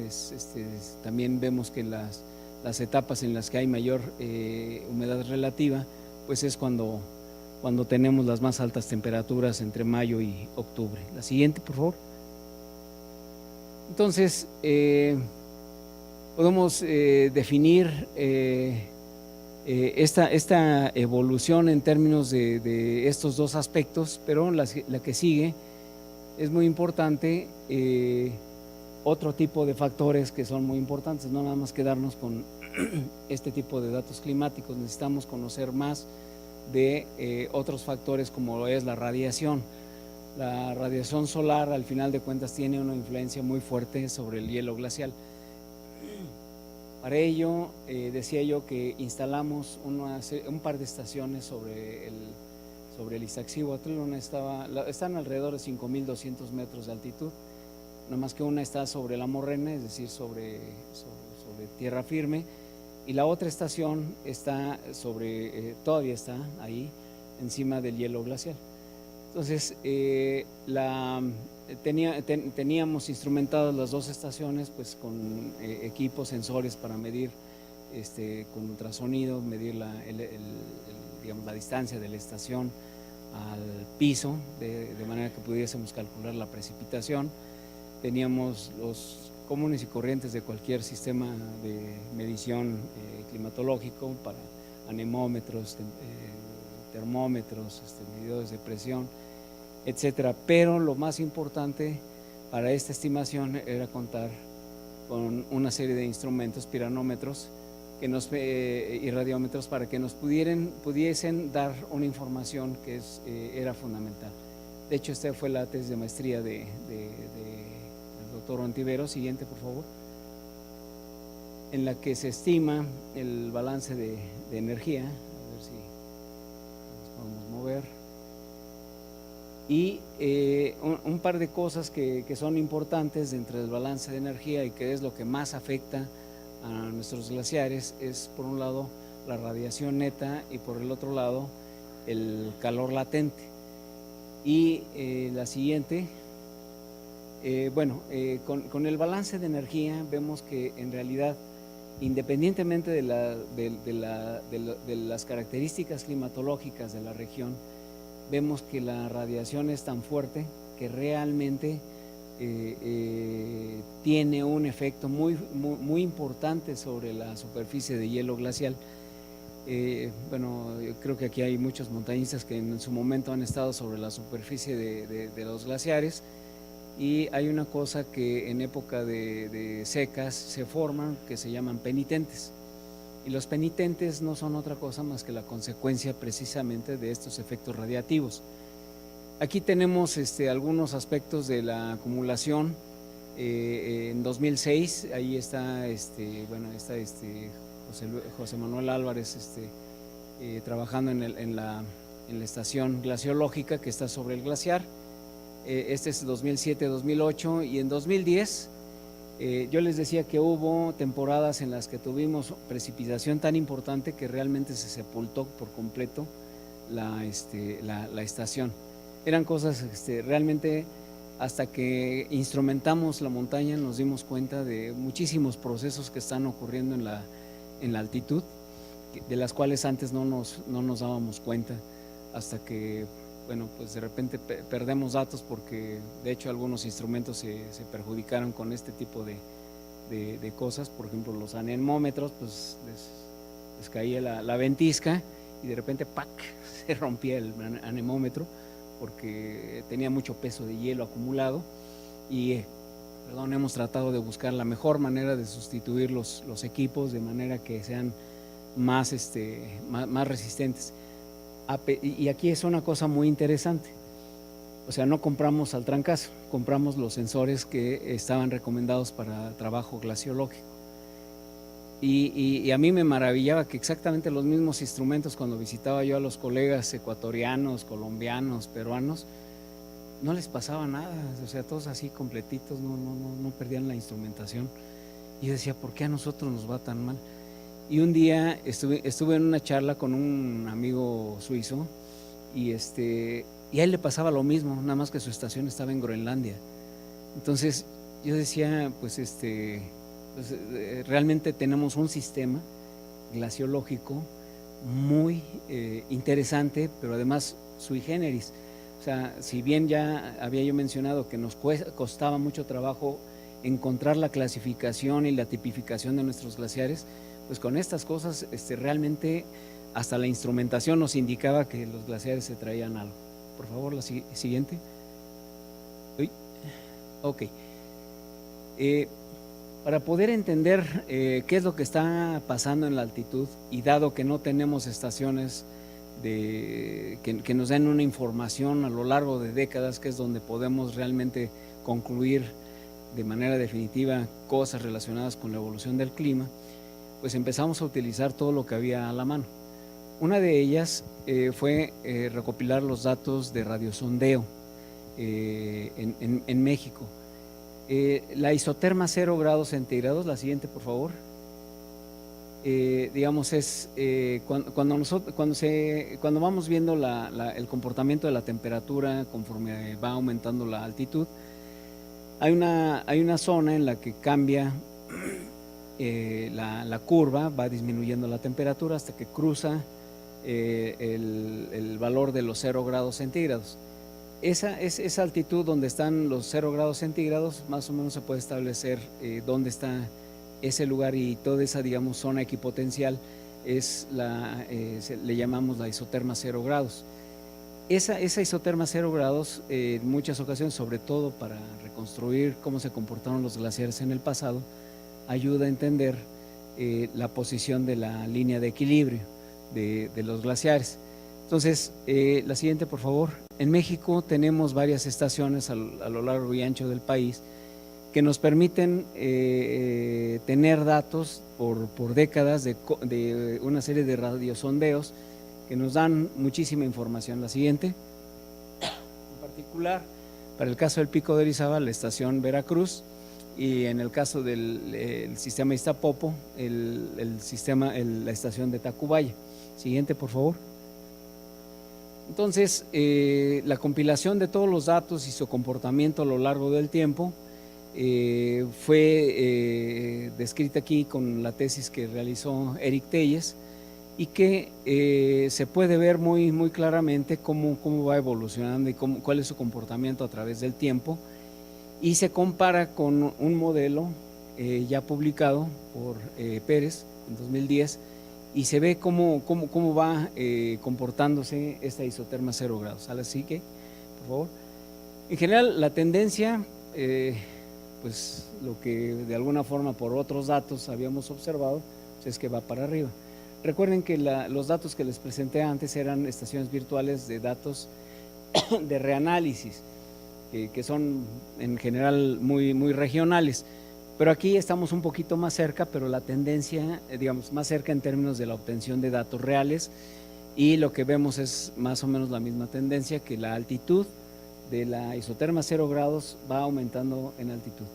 también vemos que las etapas en las que hay mayor humedad relativa, pues es cuando tenemos las más altas temperaturas entre mayo y octubre. La siguiente, por favor. Entonces, podemos definir esta evolución en términos de estos dos aspectos, pero la que sigue es muy importante. Otro tipo de factores que son muy importantes, no nada más quedarnos con este tipo de datos climáticos, necesitamos conocer más de otros factores como lo es la radiación. La radiación solar, al final de cuentas, tiene una influencia muy fuerte sobre el hielo glacial. Para ello, decía yo que instalamos un par de estaciones sobre el Iztaccíhuatl. Están alrededor de 5.200 metros de altitud, no más que una está sobre la morrena, es decir, sobre tierra firme, y la otra estación está todavía está ahí, encima del hielo glacial. Entonces, teníamos instrumentadas las dos estaciones pues con equipos, sensores para medir con ultrasonido, medir digamos, la distancia de la estación al piso, de manera que pudiésemos calcular la precipitación. Teníamos los comunes y corrientes de cualquier sistema de medición climatológico, para anemómetros, termómetros, medidores de presión, etcétera. Pero lo más importante para esta estimación era contar con una serie de instrumentos, piranómetros y radiómetros, para que nos pudiesen dar una información que era fundamental. De hecho, esta fue la tesis de maestría del doctor Ontiveros. Siguiente, por favor. En la que se estima el balance de energía. A ver si nos podemos mover. Y un par de cosas que son importantes dentro del balance de energía y que es lo que más afecta a nuestros glaciares es, por un lado, la radiación neta y por el otro lado, el calor latente. Y la siguiente, con el balance de energía vemos que en realidad, independientemente de las características climatológicas de la región, vemos que la radiación es tan fuerte que realmente tiene un efecto muy importante sobre la superficie de hielo glacial. Yo creo que aquí hay muchos montañistas que en su momento han estado sobre la superficie de los glaciares, y hay una cosa que en época de secas se forman, que se llaman penitentes. Y los penitentes no son otra cosa más que la consecuencia precisamente de estos efectos radiativos. Aquí tenemos algunos aspectos de la acumulación. En 2006, ahí está, José Manuel Álvarez trabajando en la estación glaciológica que está sobre el glaciar. Este es 2007-2008, y en 2010 yo les decía que hubo temporadas en las que tuvimos precipitación tan importante que realmente se sepultó por completo la estación. Eran cosas realmente, hasta que instrumentamos la montaña nos dimos cuenta de muchísimos procesos que están ocurriendo en la altitud, de las cuales antes no nos dábamos cuenta, hasta que pues de repente perdemos datos, porque de hecho algunos instrumentos se perjudicaron con este tipo de cosas. Por ejemplo, los anemómetros, pues les caía la ventisca y de repente ¡pac!, se rompía el anemómetro porque tenía mucho peso de hielo acumulado. Y hemos tratado de buscar la mejor manera de sustituir los equipos de manera que sean más resistentes. Y aquí es una cosa muy interesante, o sea, no compramos al trancazo, compramos los sensores que estaban recomendados para trabajo glaciológico. Y a mí me maravillaba que exactamente los mismos instrumentos, cuando visitaba yo a los colegas ecuatorianos, colombianos, peruanos, no les pasaba nada, o sea, todos así completitos, no perdían la instrumentación. Y yo decía, ¿por qué a nosotros nos va tan mal? Y un día estuve en una charla con un amigo suizo y a él le pasaba lo mismo, nada más que su estación estaba en Groenlandia. Entonces yo decía, realmente tenemos un sistema glaciológico muy interesante, pero además sui generis. O sea, si bien ya había yo mencionado que nos costaba mucho trabajo encontrar la clasificación y la tipificación de nuestros glaciares, pues con estas cosas realmente hasta la instrumentación nos indicaba que los glaciares se traían algo. Por favor, la siguiente. Ok. Para poder entender qué es lo que está pasando en la altitud, y dado que no tenemos estaciones que nos den una información a lo largo de décadas, que es donde podemos realmente concluir de manera definitiva cosas relacionadas con la evolución del clima, pues empezamos a utilizar todo lo que había a la mano. Una de ellas fue recopilar los datos de radiosondeo en México. La isoterma 0 grados centígrados, la siguiente por favor. Digamos es cuando vamos viendo el comportamiento de la temperatura conforme va aumentando la altitud, hay una zona en la que cambia la curva, va disminuyendo la temperatura hasta que cruza el valor de los 0 grados centígrados. Esa altitud donde están los 0 grados centígrados, más o menos se puede establecer dónde está ese lugar, y toda esa, digamos, zona equipotencial le llamamos la isoterma 0 grados. Esa isoterma 0 grados, en muchas ocasiones, sobre todo para reconstruir cómo se comportaron los glaciares en el pasado, ayuda a entender la posición de la línea de equilibrio de los glaciares. Entonces, la siguiente por favor. En México tenemos varias estaciones a lo largo y ancho del país que nos permiten tener datos por décadas de una serie de radiosondeos que nos dan muchísima información. La siguiente, en particular, para el caso del Pico de Orizaba, la estación Veracruz, y en el caso del sistema Iztapopo, la estación de Tacubaya. Siguiente, por favor. Entonces, la compilación de todos los datos y su comportamiento a lo largo del tiempo fue descrita aquí con la tesis que realizó Eric Telles, y que se puede ver muy, muy claramente cómo va evolucionando y cuál es su comportamiento a través del tiempo, y se compara con un modelo ya publicado por Pérez en 2010, y se ve cómo va comportándose esta isoterma 0 grados. Así que, por favor, en general la tendencia, pues lo que de alguna forma por otros datos habíamos observado, pues es que va para arriba. Recuerden que los datos que les presenté antes eran estaciones virtuales de datos de reanálisis, que son en general muy, muy regionales. Pero aquí estamos un poquito más cerca, pero la tendencia, digamos, más cerca en términos de la obtención de datos reales, y lo que vemos es más o menos la misma tendencia, que la altitud de la isoterma 0 grados va aumentando en altitud.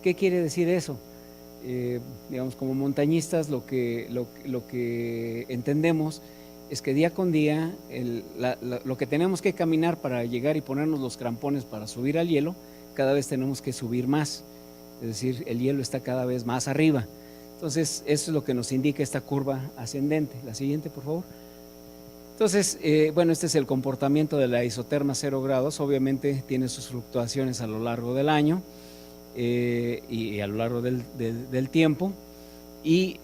¿Qué quiere decir eso? Digamos, como montañistas, lo que entendemos es que día con día lo que tenemos que caminar para llegar y ponernos los crampones para subir al hielo, cada vez tenemos que subir más. Es decir, el hielo está cada vez más arriba. Entonces, eso es lo que nos indica esta curva ascendente. La siguiente, por favor. Entonces, bueno, este es el comportamiento de la isoterma 0 grados. Obviamente tiene sus fluctuaciones a lo largo del año y a lo largo del tiempo. Y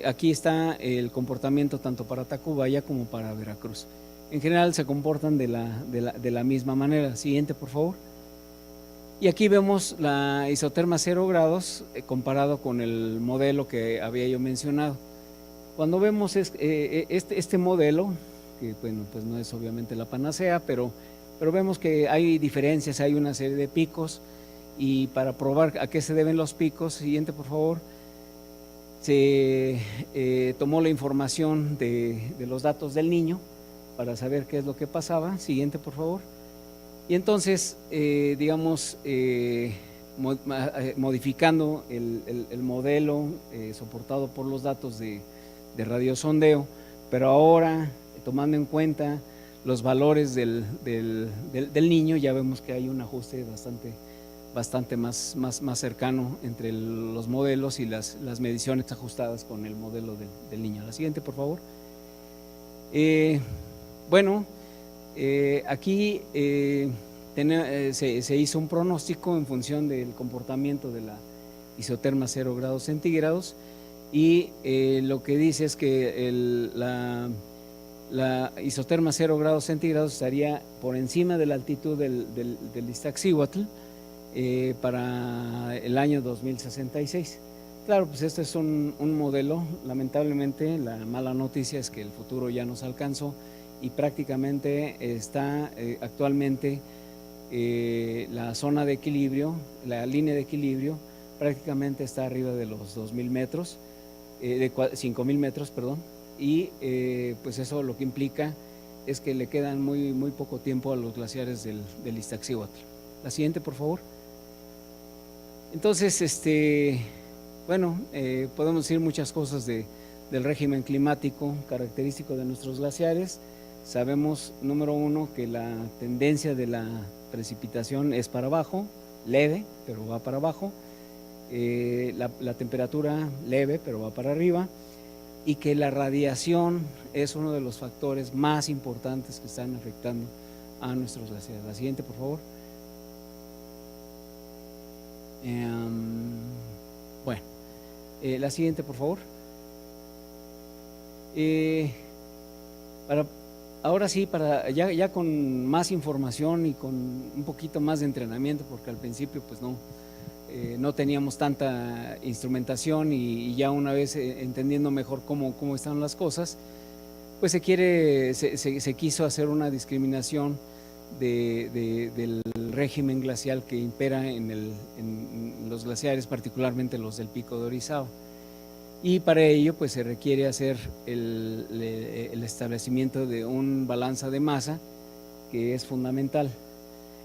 aquí está el comportamiento tanto para Tacubaya como para Veracruz. En general se comportan de la misma manera. Siguiente, por favor. Y aquí vemos la isoterma 0 grados comparado con el modelo que había yo mencionado. Cuando vemos este modelo, que bueno, pues no es obviamente la panacea, pero vemos que hay diferencias, hay una serie de picos, y para probar a qué se deben los picos, siguiente por favor, se tomó la información de los datos del Niño para saber qué es lo que pasaba. Siguiente por favor. Y entonces, digamos, modificando el modelo soportado por los datos de radiosondeo, pero ahora tomando en cuenta los valores del Niño, ya vemos que hay un ajuste bastante más cercano entre los modelos y las mediciones ajustadas con el modelo del Niño. La siguiente, por favor. Bueno, aquí se hizo un pronóstico en función del comportamiento de la isoterma 0 grados centígrados, y lo que dice es que la isoterma 0 grados centígrados estaría por encima de la altitud del Iztaccíhuatl para el año 2066. Claro, pues este es un modelo. Lamentablemente la mala noticia es que el futuro ya nos alcanzó y prácticamente está actualmente la zona de equilibrio, la línea de equilibrio prácticamente está arriba de los 2.000 metros, de 5.000 metros, perdón, y pues eso lo que implica es que le quedan muy poco tiempo a los glaciares del Iztaccíhuatl. La siguiente, por favor. Entonces, bueno, podemos decir muchas cosas del régimen climático característico de nuestros glaciares. Sabemos, número uno, que la tendencia de la precipitación es para abajo, leve, pero va para abajo. La temperatura leve, pero va para arriba. Y que la radiación es uno de los factores más importantes que están afectando a nuestros glaciares. La siguiente, por favor. Bueno, la siguiente, por favor. Ahora sí, ya con más información y con un poquito más de entrenamiento, porque al principio pues no teníamos tanta instrumentación y ya una vez entendiendo mejor cómo están las cosas, pues se quiso hacer una discriminación del régimen glacial que impera en los glaciares, particularmente los del Pico de Orizaba. Y para ello pues se requiere hacer el establecimiento de un balanza de masa que es fundamental.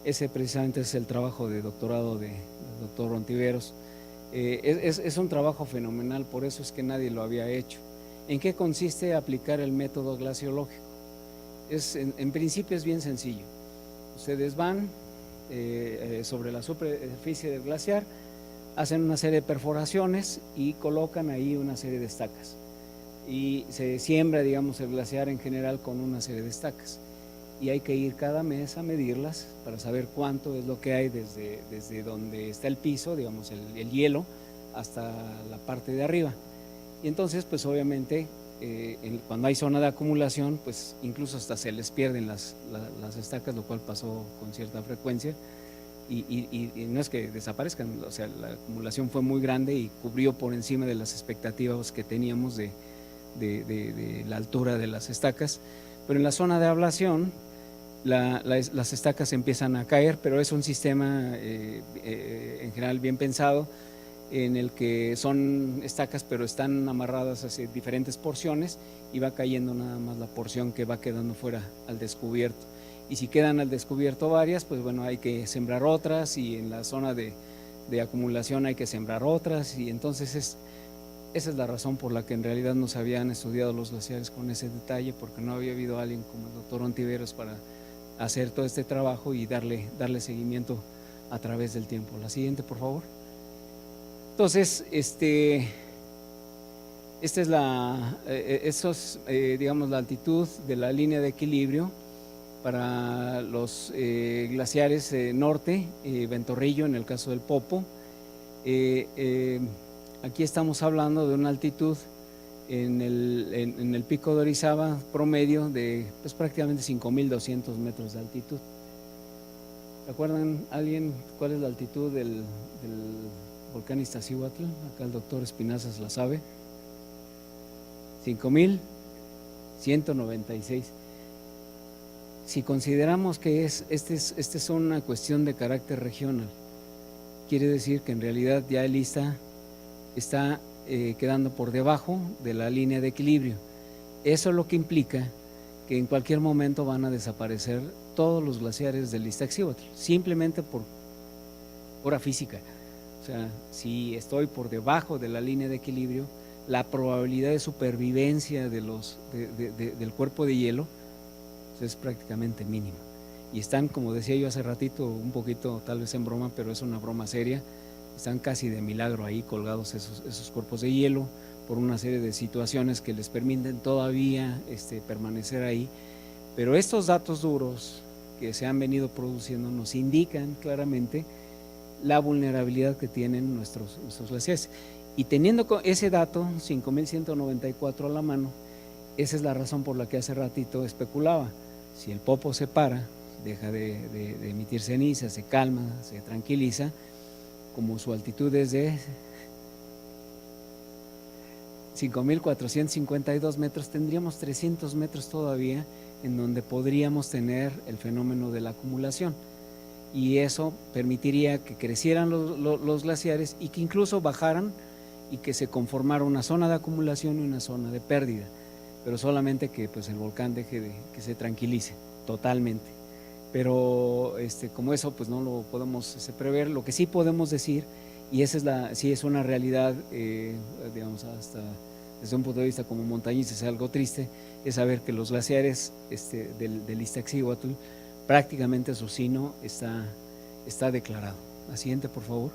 Ese precisamente es el trabajo de doctorado del doctor Ontiveros. Es un trabajo fenomenal, por eso es que nadie lo había hecho. ¿En qué consiste aplicar el método glaciológico? En principio es bien sencillo. Ustedes van sobre la superficie del glaciar, hacen una serie de perforaciones y colocan ahí una serie de estacas. Y se siembra, digamos, el glaciar en general con una serie de estacas. Y hay que ir cada mes a medirlas para saber cuánto es lo que hay desde donde está el piso, digamos, el hielo, hasta la parte de arriba. Y entonces, pues obviamente, cuando hay zona de acumulación, pues incluso hasta se les pierden las estacas, lo cual pasó con cierta frecuencia. Y no es que desaparezcan, o sea, la acumulación fue muy grande y cubrió por encima de las expectativas que teníamos de la altura de las estacas. Pero en la zona de ablación, las estacas empiezan a caer, pero es un sistema en general bien pensado, en el que son estacas pero están amarradas hacia diferentes porciones y va cayendo nada más la porción que va quedando fuera al descubierto. Y si quedan al descubierto varias, pues bueno, hay que sembrar otras, y en la zona de acumulación hay que sembrar otras, y entonces esa es la razón por la que en realidad no se habían estudiado los glaciares con ese detalle, porque no había habido alguien como el doctor Ontiveros para hacer todo este trabajo y darle seguimiento a través del tiempo. La siguiente, por favor. Entonces, esta es digamos, la altitud de la línea de equilibrio para los glaciares norte, Ventorrillo en el caso del Popo. Aquí estamos hablando de una altitud en el Pico de Orizaba promedio de pues, prácticamente 5.200 metros de altitud. ¿Recuerdan alguien cuál es la altitud del volcán Iztaccíhuatl? Acá el doctor Espinazas la sabe. 5.196. Si consideramos que esta es una cuestión de carácter regional, quiere decir que en realidad ya el Izta está quedando por debajo de la línea de equilibrio. Eso es lo que implica que en cualquier momento van a desaparecer todos los glaciares del Iztaccíhuatl, simplemente por pura física. O sea, si estoy por debajo de la línea de equilibrio, la probabilidad de supervivencia del cuerpo de hielo es prácticamente mínima. Y están, como decía yo hace ratito, un poquito tal vez en broma, pero es una broma seria, están casi de milagro ahí colgados esos cuerpos de hielo por una serie de situaciones que les permiten todavía permanecer ahí. Pero estos datos duros que se han venido produciendo nos indican claramente la vulnerabilidad que tienen nuestros glaciares. Y teniendo ese dato, 5.194 a la mano, esa es la razón por la que hace ratito especulaba. Si el Popo se para, deja de emitir ceniza, se calma, se tranquiliza, como su altitud es de 5.452 metros, tendríamos 300 metros todavía en donde podríamos tener el fenómeno de la acumulación, y eso permitiría que crecieran los glaciares y que incluso bajaran y que se conformara una zona de acumulación y una zona de pérdida, pero solamente que pues el volcán deje que se tranquilice totalmente. Pero como eso pues no lo podemos prever. Lo que sí podemos decir, y esa sí es una realidad, digamos, hasta desde un punto de vista como montañista es algo triste, es saber que los glaciares del Iztaccíhuatl, prácticamente su sino está declarado. La siguiente, por favor.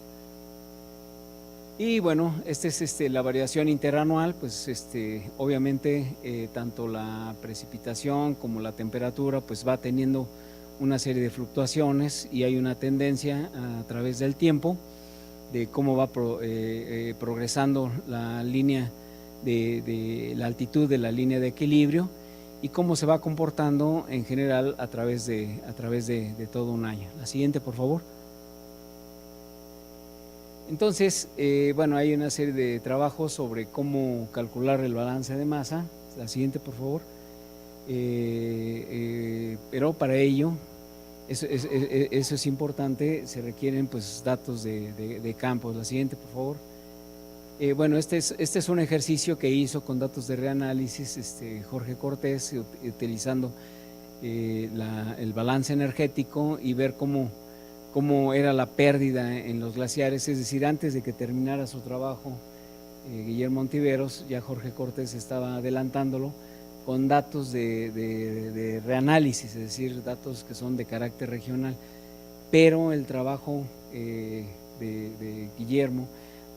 Y bueno, esta es la variación interanual, pues obviamente tanto la precipitación como la temperatura pues va teniendo una serie de fluctuaciones, y hay una tendencia a través del tiempo de cómo va progresando la línea de la altitud de la línea de equilibrio, y cómo se va comportando en general a través de todo un año. La siguiente, por favor. Entonces, bueno, hay una serie de trabajos sobre cómo calcular el balance de masa. La siguiente, por favor. Pero para ello, eso es importante, se requieren pues datos de campos. La siguiente, por favor. Bueno, este es un ejercicio que hizo con datos de reanálisis Jorge Cortés, utilizando el balance energético, y ver cómo era la pérdida en los glaciares. Es decir, antes de que terminara su trabajo Guillermo Ontiveros, ya Jorge Cortés estaba adelantándolo con datos de reanálisis, es decir, datos que son de carácter regional. Pero el trabajo de Guillermo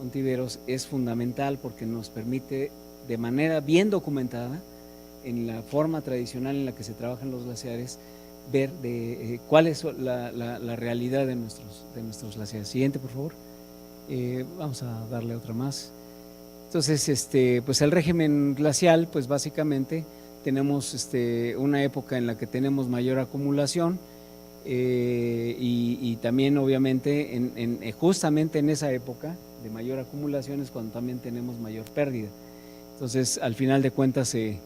Ontiveros es fundamental porque nos permite, de manera bien documentada, en la forma tradicional en la que se trabajan los glaciares, ver cuál es la realidad de nuestros glaciares. Siguiente, por favor. Vamos a darle otra más. Entonces, pues el régimen glacial, pues básicamente tenemos una época en la que tenemos mayor acumulación, y también obviamente justamente en esa época de mayor acumulación es cuando también tenemos mayor pérdida. Entonces, al final de cuentas se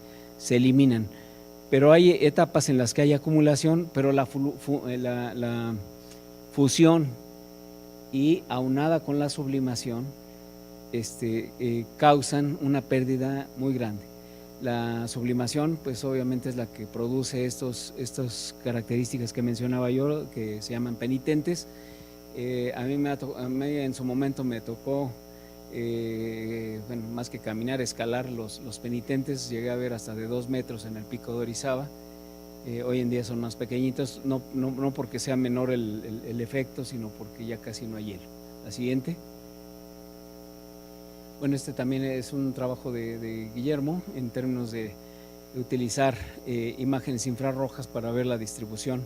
eliminan. Pero hay etapas en las que hay acumulación, pero la fusión y aunada con la sublimación causan una pérdida muy grande. La sublimación pues obviamente es la que produce estas características que mencionaba yo, que se llaman penitentes. A mí en su momento me tocó, bueno, más que caminar, escalar los penitentes. Llegué a ver hasta de 2 metros en el pico de Orizaba. Hoy en día son más pequeñitos, no porque sea menor el efecto, sino porque ya casi no hay hielo. La siguiente. Bueno, también es un trabajo de Guillermo en términos de utilizar imágenes infrarrojas para ver la distribución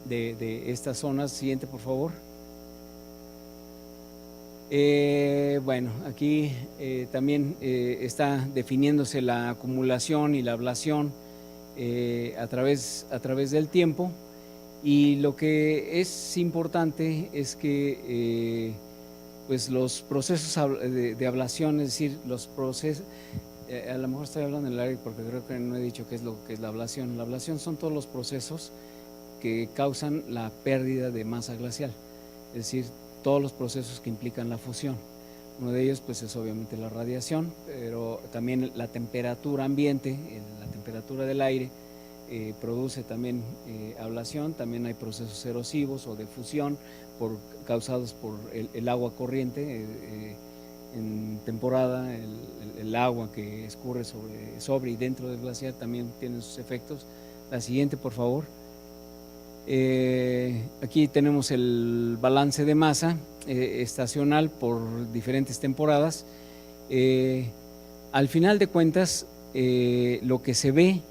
de estas zonas. Siguiente, por favor. Bueno, aquí también está definiéndose la acumulación y la ablación a través del tiempo, y lo que es importante es que pues los procesos de ablación, es decir, los procesos, a lo mejor estoy hablando en el aire porque creo que no he dicho qué es lo que es la ablación. La ablación son todos los procesos que causan la pérdida de masa glacial, es decir, todos los procesos que implican la fusión. Uno de ellos pues es obviamente la radiación, pero también la temperatura ambiente, la temperatura del aire produce también ablación. También hay procesos erosivos o de fusión causados por el agua corriente. En temporada el agua que escurre sobre y dentro del glaciar también tiene sus efectos. La siguiente, por favor. Aquí tenemos el balance de masa estacional por diferentes temporadas. Al final de cuentas, lo que se ve,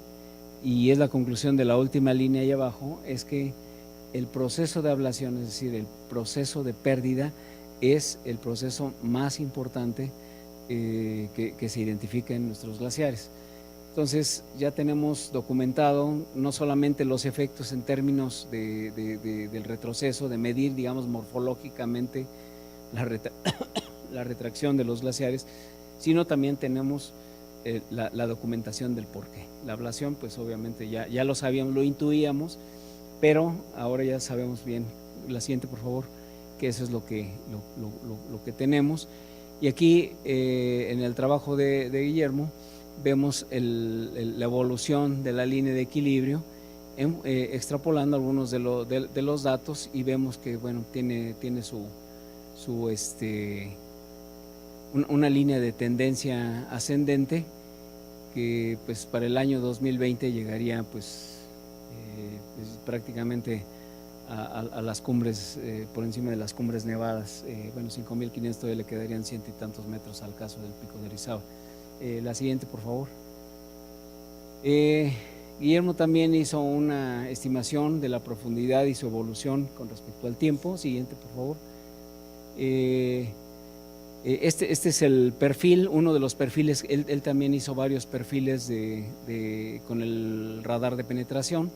y es la conclusión de la última línea ahí abajo, es que el proceso de ablación, es decir, el proceso de pérdida, es el proceso más importante que se identifica en nuestros glaciares. Entonces ya tenemos documentado no solamente los efectos en términos del retroceso, de medir, digamos, morfológicamente la retracción de los glaciares, sino también tenemos la documentación del porqué. La ablación, pues obviamente ya lo sabíamos, lo intuíamos, pero ahora ya sabemos bien. La siguiente, por favor, que eso es lo que tenemos. Y aquí, en el trabajo de Guillermo, vemos la evolución de la línea de equilibrio, extrapolando algunos de los datos, y vemos que, bueno, tiene una línea de tendencia ascendente que, pues, para el año 2020 llegaría, pues prácticamente a las cumbres, por encima de las cumbres nevadas. Bueno, 5.500, todavía le quedarían 100 y tantos metros al caso del Pico de Orizaba. La siguiente, por favor. Guillermo también hizo una estimación de la profundidad y su evolución con respecto al tiempo. Siguiente, por favor. Este es el perfil, uno de los perfiles. Él también hizo varios perfiles con el radar de penetración,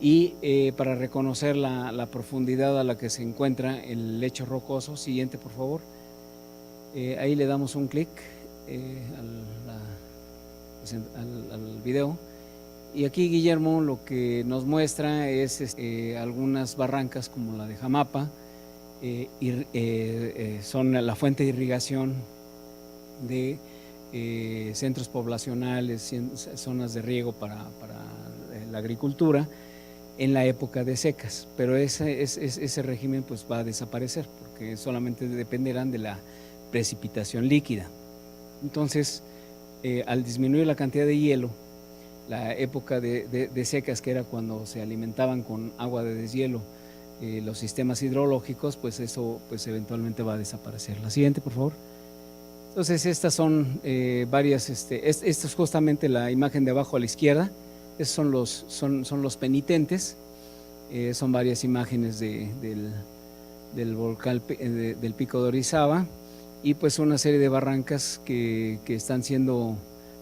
y para reconocer la profundidad a la que se encuentra el lecho rocoso. Siguiente, por favor. Ahí le damos un clic al video, y aquí Guillermo lo que nos muestra es algunas barrancas como la de Jamapa, son la fuente de irrigación de centros poblacionales, zonas de riego para la agricultura en la época de secas, pero ese régimen pues va a desaparecer, porque solamente dependerán de la precipitación líquida. Entonces, al disminuir la cantidad de hielo, la época de secas, que era cuando se alimentaban con agua de deshielo los sistemas hidrológicos, pues eso pues eventualmente va a desaparecer. La siguiente, por favor. Entonces, estas son varias, esta es justamente la imagen de abajo a la izquierda. Esos son los penitentes. Son varias imágenes del volcán del Pico de Orizaba, y pues una serie de barrancas que están siendo,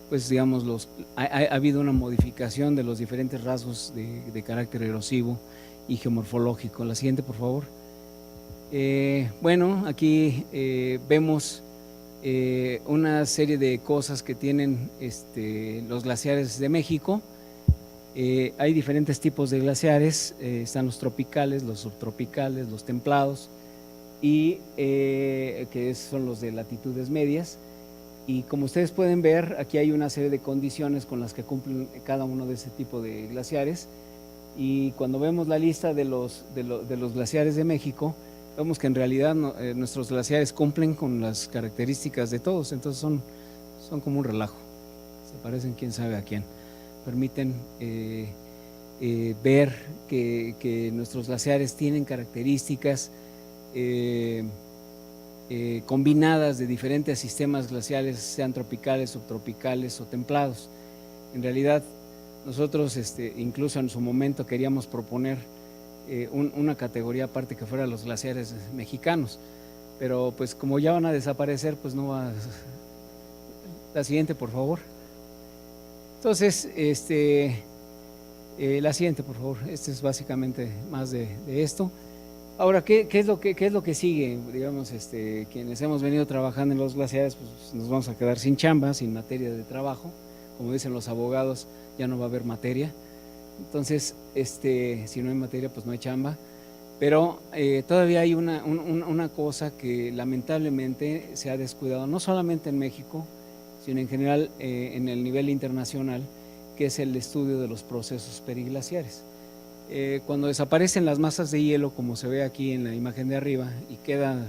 pues digamos, ha habido una modificación de los diferentes rasgos de carácter erosivo y geomorfológico. La siguiente, por favor. Bueno, aquí vemos una serie de cosas que tienen los glaciares de México. Hay diferentes tipos de glaciares. Están los tropicales, los subtropicales, los templados, y que son los de latitudes medias. Y como ustedes pueden ver, aquí hay una serie de condiciones con las que cumplen cada uno de ese tipo de glaciares. Y cuando vemos la lista de los glaciares de México, vemos que en realidad nuestros glaciares cumplen con las características de todos. Entonces son como un relajo, se parecen quién sabe a quién. Permiten ver que nuestros glaciares tienen características combinadas de diferentes sistemas glaciales, sean tropicales, subtropicales o templados. En realidad, nosotros incluso en su momento queríamos proponer una categoría aparte que fuera los glaciares mexicanos, pero pues como ya van a desaparecer, pues no va. La siguiente, por favor. Entonces, la siguiente, por favor. Este es básicamente más de esto. Ahora, ¿qué es lo que sigue? Digamos, quienes hemos venido trabajando en los glaciares, pues nos vamos a quedar sin chamba, sin materia de trabajo. Como dicen los abogados, ya no va a haber materia. Entonces, si no hay materia, pues no hay chamba. Pero todavía hay una cosa que lamentablemente se ha descuidado, no solamente en México, sino en general en el nivel internacional, que es el estudio de los procesos periglaciares. Cuando desaparecen las masas de hielo, como se ve aquí en la imagen de arriba, y queda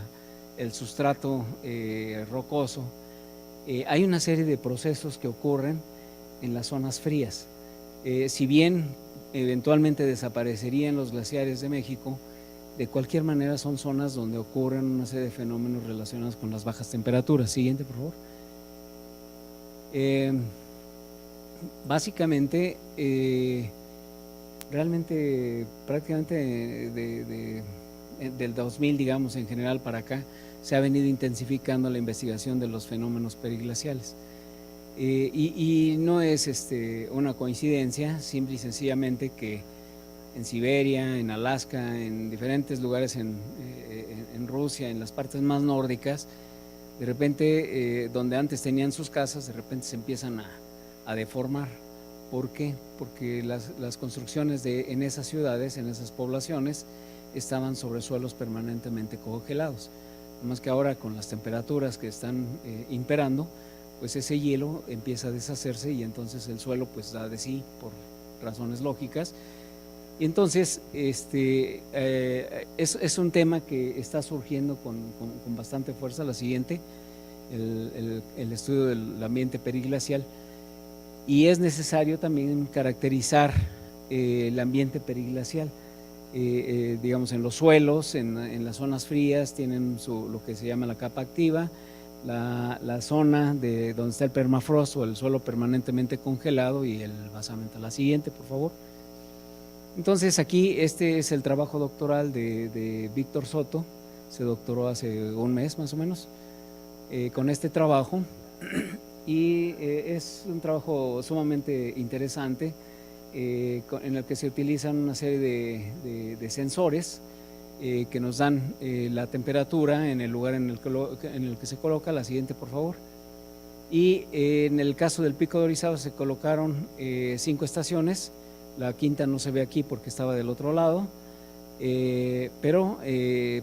el sustrato rocoso, hay una serie de procesos que ocurren en las zonas frías. Si bien eventualmente desaparecerían los glaciares de México, de cualquier manera son zonas donde ocurren una serie de fenómenos relacionados con las bajas temperaturas. Siguiente, por favor. Básicamente, realmente prácticamente del 2000, digamos, en general para acá, se ha venido intensificando la investigación de los fenómenos periglaciales. Y no es una coincidencia, simple y sencillamente que en Siberia, en Alaska, en diferentes lugares en Rusia, en las partes más nórdicas, De repente, donde antes tenían sus casas, de repente se empiezan a deformar. ¿Por qué? Porque las construcciones en esas ciudades, en esas poblaciones, estaban sobre suelos permanentemente congelados. Más que ahora con las temperaturas que están imperando, pues ese hielo empieza a deshacerse y entonces el suelo pues da de sí por razones lógicas. Y entonces es un tema que está surgiendo con bastante fuerza. La siguiente, el estudio del ambiente periglacial. Y es necesario también caracterizar el ambiente periglacial. Digamos, en los suelos, en las zonas frías, tienen lo que se llama la capa activa, la zona de donde está el permafrost o el suelo permanentemente congelado y el basamento. La siguiente, por favor. Entonces aquí este es el trabajo doctoral de Víctor Soto, se doctoró hace un mes más o menos con este trabajo y es un trabajo sumamente interesante en el que se utilizan una serie de sensores que nos dan la temperatura en el lugar en el que se coloca. La siguiente, por favor. Y en el caso del Pico de Orizaba se colocaron 5 estaciones. La quinta no se ve aquí porque estaba del otro lado, pero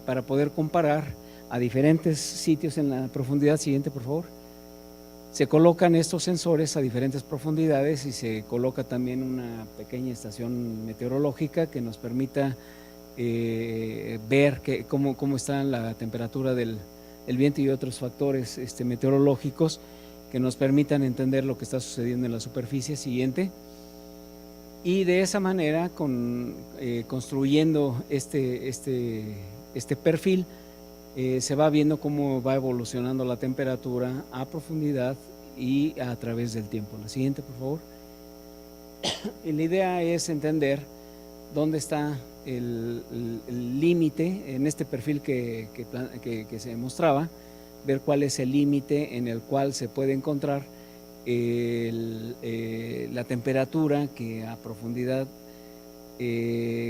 para poder comparar a diferentes sitios en la profundidad. Siguiente, por favor. Se colocan estos sensores a diferentes profundidades y se coloca también una pequeña estación meteorológica que nos permita ver cómo está la temperatura del viento y otros factores meteorológicos que nos permitan entender lo que está sucediendo en la superficie. Siguiente. Y de esa manera, construyendo este perfil, se va viendo cómo va evolucionando la temperatura a profundidad y a través del tiempo. La siguiente, por favor. Y la idea es entender dónde está el límite en este perfil que se mostraba, ver cuál es el límite en el cual se puede encontrar la temperatura que a profundidad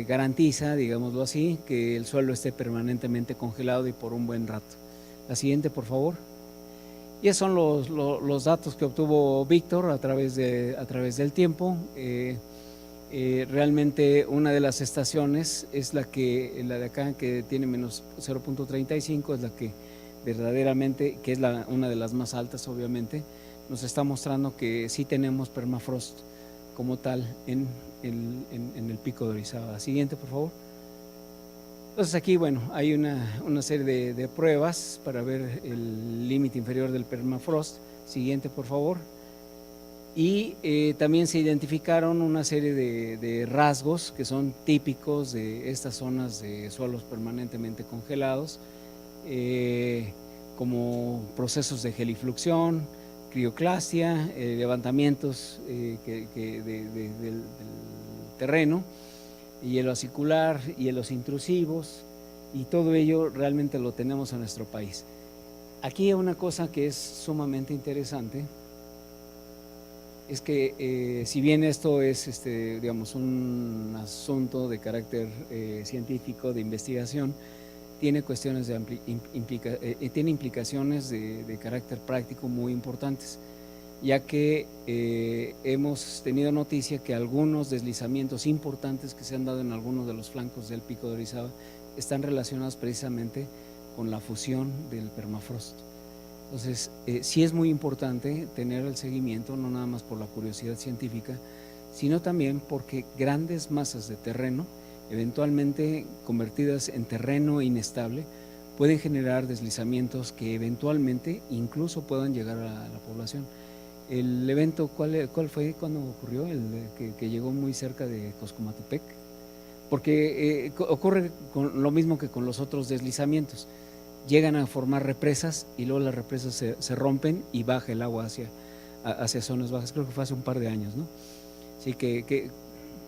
garantiza, digámoslo así, que el suelo esté permanentemente congelado y por un buen rato. La siguiente, por favor. Y esos son los datos que obtuvo Víctor a través del tiempo. Realmente una de las estaciones es la de acá, que tiene menos 0.35, es la que verdaderamente, que es una de las más altas obviamente, nos está mostrando que sí tenemos permafrost como tal en el Pico de Orizaba. Siguiente, por favor. Entonces aquí, bueno, hay una serie de pruebas para ver el límite inferior del permafrost. Siguiente, por favor. Y también se identificaron una serie de rasgos que son típicos de estas zonas de suelos permanentemente congelados, como procesos de gelifluxión, crioclastia, levantamientos del terreno, hielo acicular, hielos intrusivos, y todo ello realmente lo tenemos en nuestro país. Aquí una cosa que es sumamente interesante es que si bien esto es digamos un asunto de carácter científico, de investigación, tiene cuestiones tiene implicaciones de carácter práctico muy importantes, ya que hemos tenido noticia que algunos deslizamientos importantes que se han dado en algunos de los flancos del Pico de Orizaba están relacionados precisamente con la fusión del permafrost. Entonces, sí es muy importante tener el seguimiento, no nada más por la curiosidad científica, sino también porque grandes masas de terreno, eventualmente convertidas en terreno inestable, pueden generar deslizamientos que eventualmente incluso puedan llegar a la población. El evento, ¿cuál fue cuando ocurrió? El que llegó muy cerca de Coscomatepec, porque ocurre lo mismo que con los otros deslizamientos. Llegan a formar represas y luego las represas se rompen y baja el agua hacia zonas bajas. Creo que fue hace un par de años, ¿no? Así que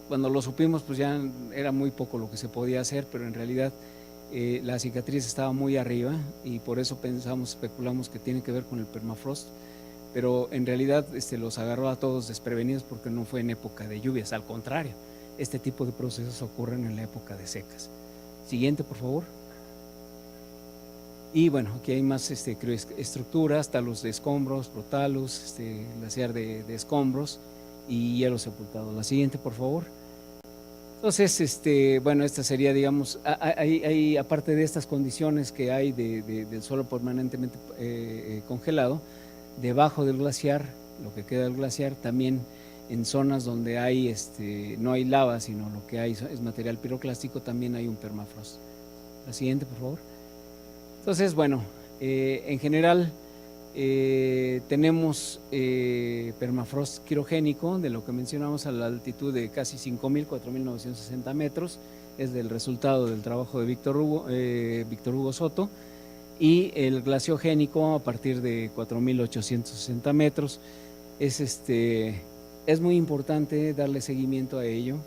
cuando lo supimos, pues ya era muy poco lo que se podía hacer, pero en realidad la cicatriz estaba muy arriba y por eso especulamos que tiene que ver con el permafrost, pero en realidad los agarró a todos desprevenidos porque no fue en época de lluvias, al contrario, este tipo de procesos ocurren en la época de secas. Siguiente, por favor. Y bueno, aquí hay más estructuras, talos de escombros, protalus, glaciar de escombros y hielo sepultado. La siguiente, por favor. Entonces, bueno, esta sería, digamos, aparte de estas condiciones que hay del suelo permanentemente congelado, debajo del glaciar, lo que queda del glaciar, también en zonas donde hay, no hay lava, sino lo que hay es material piroclástico, también hay un permafrost. La siguiente, por favor. Entonces, bueno, en general tenemos permafrost quirogénico, de lo que mencionamos, a la altitud de casi 5.000, 4.960 metros, es del resultado del trabajo de Víctor Hugo Soto, y el glaciogénico a partir de 4.860 metros. Es muy importante darle seguimiento a ello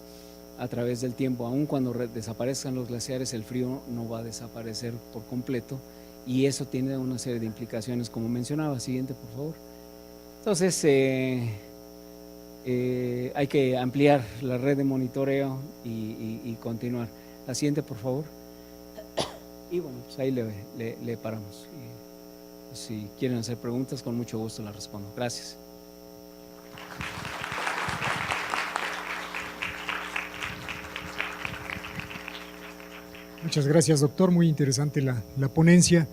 a través del tiempo. Aun cuando desaparezcan los glaciares, el frío no va a desaparecer por completo, y eso tiene una serie de implicaciones, como mencionaba. Siguiente, por favor. Entonces, hay que ampliar la red de monitoreo y continuar. La siguiente, por favor. Y bueno, pues ahí le paramos. Y si quieren hacer preguntas, con mucho gusto las respondo. Gracias. Muchas gracias, doctor. Muy interesante la ponencia.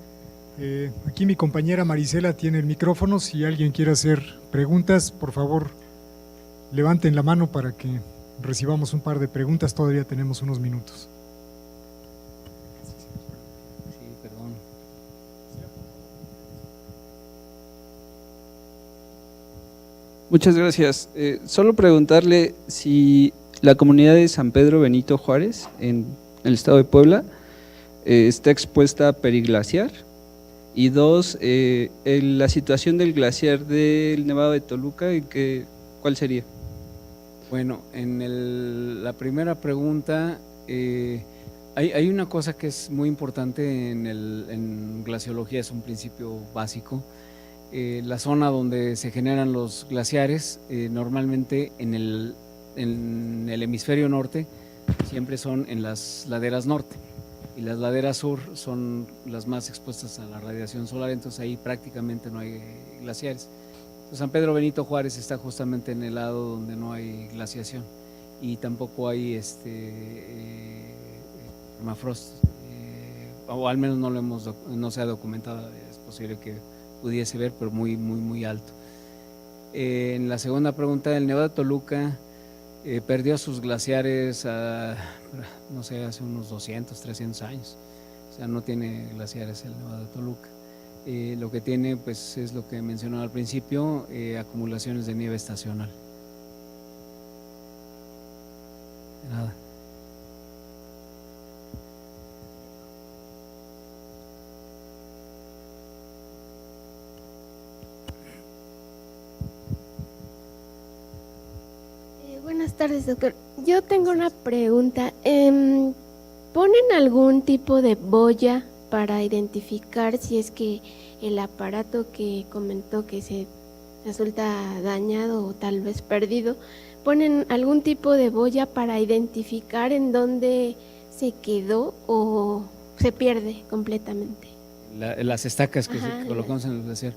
Aquí mi compañera Marisela tiene el micrófono. Si alguien quiere hacer preguntas, por favor, levanten la mano para que recibamos un par de preguntas. Todavía tenemos unos minutos. Sí, perdón. Muchas gracias. Solo preguntarle si la comunidad de San Pedro Benito Juárez, en el estado de Puebla, está expuesta a periglaciar. Y dos, la situación del glaciar del Nevado de Toluca, ¿cuál sería? Bueno, en la primera pregunta, hay una cosa que es muy importante en glaciología, es un principio básico. La zona donde se generan los glaciares, normalmente en el hemisferio norte, siempre son en las laderas norte, y las laderas sur son las más expuestas a la radiación solar, entonces ahí prácticamente no hay glaciares. Entonces, San Pedro Benito Juárez está justamente en el lado donde no hay glaciación, y tampoco hay permafrost, o al menos no se ha documentado. Es posible que pudiese ver, pero muy, muy, muy alto. En la segunda pregunta, el Nevado de Toluca perdió sus glaciares, no sé, hace unos 200, 300 años. O sea, no tiene glaciares el Nevado de Toluca. Lo que tiene, pues, es lo que mencionaba al principio, acumulaciones de nieve estacional. De nada. Buenas tardes, doctor. Yo tengo una pregunta. ¿Ponen algún tipo de boya para identificar si es que el aparato que comentó que se resulta dañado o tal vez perdido, ponen algún tipo de boya para identificar en dónde se quedó o se pierde completamente? Las estacas que colocamos en el glaciar.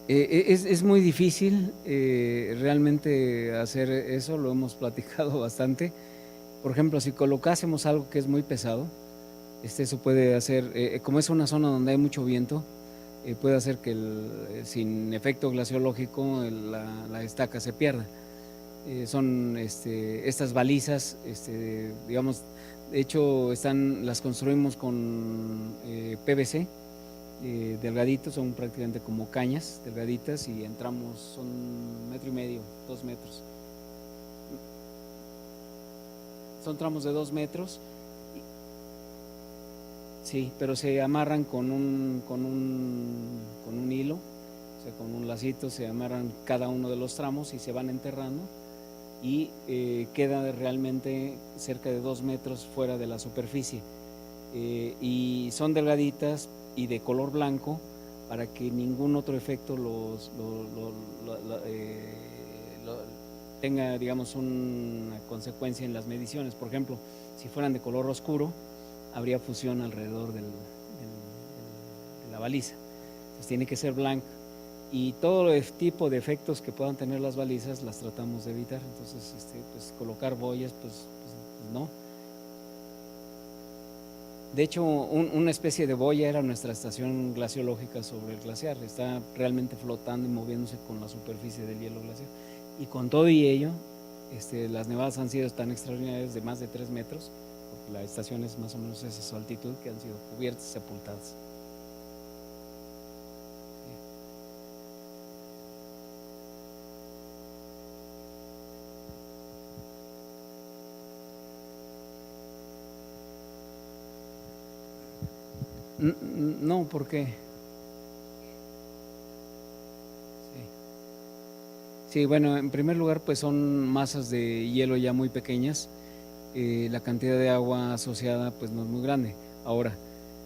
Es muy difícil realmente hacer eso, lo hemos platicado bastante. Por ejemplo, si colocásemos algo que es muy pesado, eso puede hacer, como es una zona donde hay mucho viento, puede hacer que sin efecto glaciológico la estaca se pierda. Son estas balizas, digamos, de hecho las construimos con PVC, delgaditos, son prácticamente como cañas delgaditas, y entramos, son 1,5 metros, 2 metros. Son tramos de 2 metros, sí, pero se amarran con un hilo, o sea, con un lacito, se amarran cada uno de los tramos y se van enterrando, y queda realmente cerca de 2 metros fuera de la superficie, y son delgaditas y de color blanco para que ningún otro efecto tenga, digamos, una consecuencia en las mediciones. Por ejemplo, si fueran de color oscuro, habría fusión alrededor de la baliza. Entonces tiene que ser blanca. Y todo el tipo de efectos que puedan tener las balizas las tratamos de evitar. Entonces, pues colocar boyas, pues no. De hecho, una especie de boya era nuestra estación glaciológica sobre el glaciar. Está realmente flotando y moviéndose con la superficie del hielo glaciar. Y con todo y ello, las nevadas han sido tan extraordinarias, de más de 3 metros, porque la estación es más o menos esa su altitud, que han sido cubiertas y sepultadas. No, ¿por qué? Sí, bueno, en primer lugar, pues son masas de hielo ya muy pequeñas. La cantidad de agua asociada pues no es muy grande. Ahora,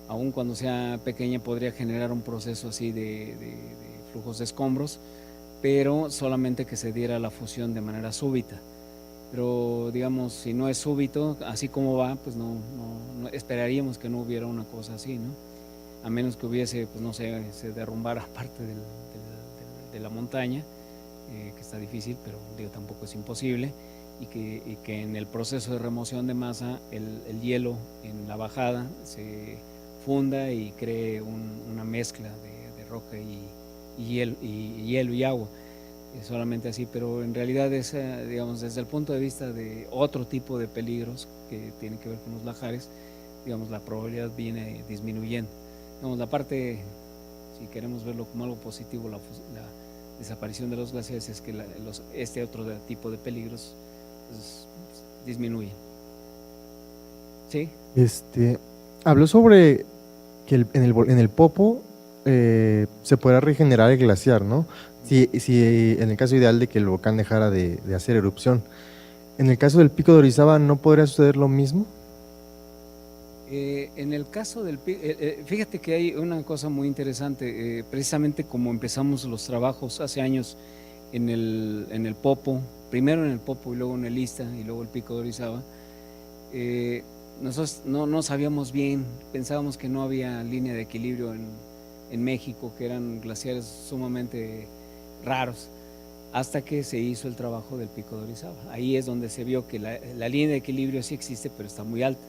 aun cuando sea pequeña, podría generar un proceso así de flujos de escombros, pero solamente que se diera la fusión de manera súbita. Pero digamos, si no es súbito, así como va, pues no esperaríamos que no hubiera una cosa así, ¿no? A menos que hubiese, pues no sé, se derrumbara parte de la montaña, que está difícil, pero digo, tampoco es imposible, y que en el proceso de remoción de masa el hielo en la bajada se funda y cree una mezcla de roca y hielo y agua. Solamente así, pero en realidad es, digamos, desde el punto de vista de otro tipo de peligros que tienen que ver con los lajares, digamos, la probabilidad viene disminuyendo. Digamos, la parte, si queremos verlo como algo positivo, la desaparición de los glaciares es que este otro tipo de peligros pues, disminuyen. ¿Sí? Habló sobre que en el Popo se podrá regenerar el glaciar, ¿no? Si en el caso ideal de que el volcán dejara de hacer erupción. En el caso del Pico de Orizaba, ¿no podría suceder lo mismo? En el caso del Pico, fíjate que hay una cosa muy interesante, precisamente como empezamos los trabajos hace años en el Popo, primero en el Popo y luego en el Ista y luego el Pico de Orizaba, nosotros no sabíamos bien, pensábamos que no había línea de equilibrio en México, que eran glaciares sumamente raros, hasta que se hizo el trabajo del Pico de Orizaba. Ahí es donde se vio que la línea de equilibrio sí existe, pero está muy alta,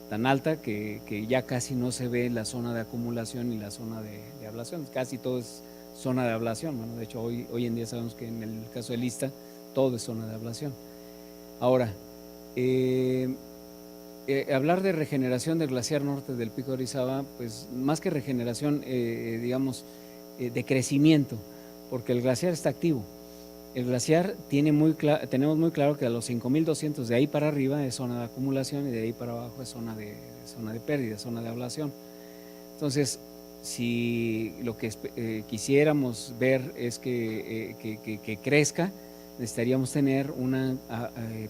tan alta que ya casi no se ve la zona de acumulación y la zona de ablación, casi todo es zona de ablación. Bueno, de hecho hoy en día sabemos que en el caso del Ista todo es zona de ablación. Ahora, hablar de regeneración del glaciar norte del Pico de Orizaba, pues más que regeneración, digamos, de crecimiento, porque el glaciar está activo. El glaciar tenemos muy claro que a los 5.200 de ahí para arriba es zona de acumulación y de ahí para abajo es zona de pérdida, zona de ablación. Entonces, si lo que quisiéramos ver es que crezca, necesitaríamos tener una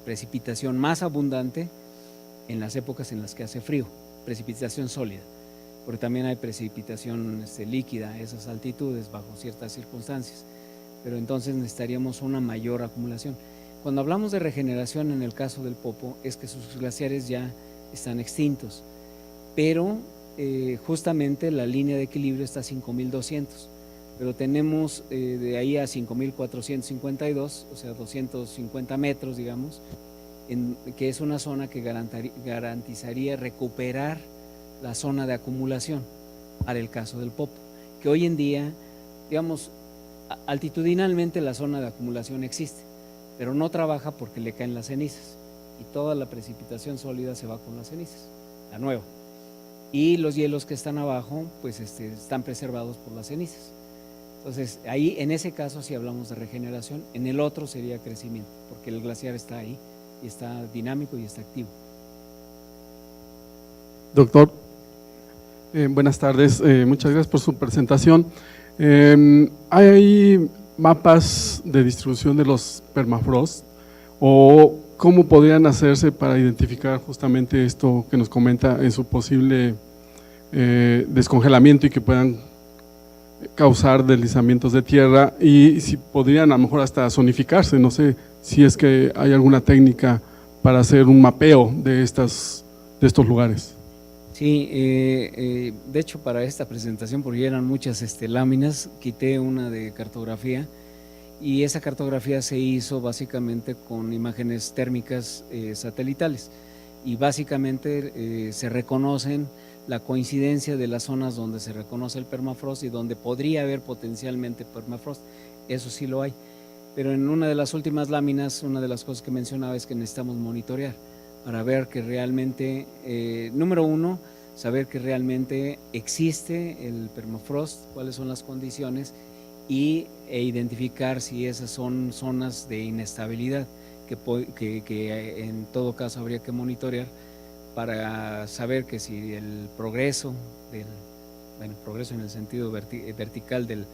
precipitación más abundante en las épocas en las que hace frío, precipitación sólida, porque también hay precipitación líquida a esas altitudes bajo ciertas circunstancias, pero entonces necesitaríamos una mayor acumulación. Cuando hablamos de regeneración en el caso del Popo, es que sus glaciares ya están extintos, pero justamente la línea de equilibrio está a 5.200, pero tenemos de ahí a 5.452, o sea 250 metros, digamos, que es una zona que garantizaría recuperar la zona de acumulación para el caso del Popo, que hoy en día, digamos, altitudinalmente la zona de acumulación existe, pero no trabaja porque le caen las cenizas y toda la precipitación sólida se va con las cenizas, la nueva, y los hielos que están abajo pues están preservados por las cenizas. Entonces ahí en ese caso sí hablamos de regeneración, en el otro sería crecimiento, porque el glaciar está ahí y está dinámico y está activo. Doctor, buenas tardes, muchas gracias por su presentación. ¿Hay mapas de distribución de los permafrost o cómo podrían hacerse para identificar justamente esto que nos comenta en su posible descongelamiento y que puedan causar deslizamientos de tierra, y si podrían a lo mejor hasta zonificarse? No sé si es que hay alguna técnica para hacer un mapeo de estos lugares. Sí, de hecho para esta presentación, porque eran muchas láminas, quité una de cartografía y esa cartografía se hizo básicamente con imágenes térmicas satelitales y básicamente se reconocen la coincidencia de las zonas donde se reconoce el permafrost y donde podría haber potencialmente permafrost, eso sí lo hay. Pero en una de las últimas láminas, una de las cosas que mencionaba es que necesitamos monitorear para ver que realmente, número uno, saber que realmente existe el permafrost, cuáles son las condiciones e identificar si esas son zonas de inestabilidad que en todo caso habría que monitorear para saber que si el progreso, progreso en el sentido vertical del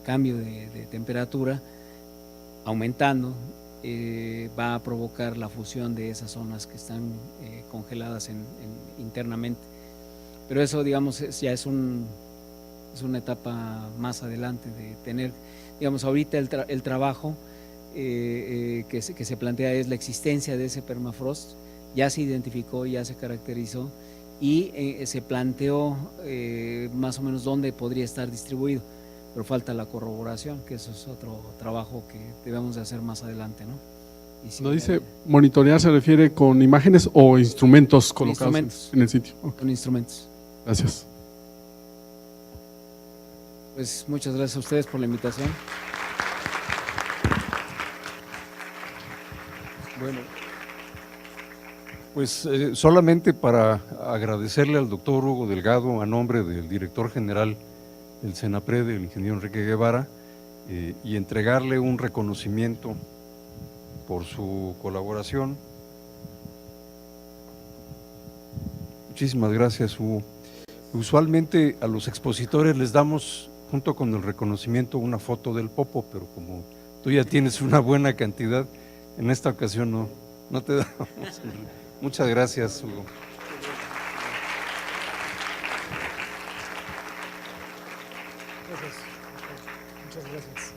cambio de temperatura aumentando, va a provocar la fusión de esas zonas que están congeladas internamente. Pero eso, digamos, ya es una etapa más adelante de tener, digamos, ahorita el trabajo que se plantea es la existencia de ese permafrost, ya se identificó, ya se caracterizó y se planteó más o menos dónde podría estar distribuido. Pero falta la corroboración, que eso es otro trabajo que debemos de hacer más adelante, ¿no? Cuando dice monitorear, ¿se refiere con imágenes o instrumentos colocados en el sitio? Okay. Con instrumentos. Gracias. Pues muchas gracias a ustedes por la invitación. Bueno, pues solamente para agradecerle al doctor Hugo Delgado a nombre del director general del CENAPRED, el ingeniero Enrique Guevara, y entregarle un reconocimiento por su colaboración. Muchísimas gracias, Hugo. Usualmente a los expositores les damos, junto con el reconocimiento, una foto del popo, pero como tú ya tienes una buena cantidad, en esta ocasión no te damos. Muchas gracias, Hugo. Muchas gracias.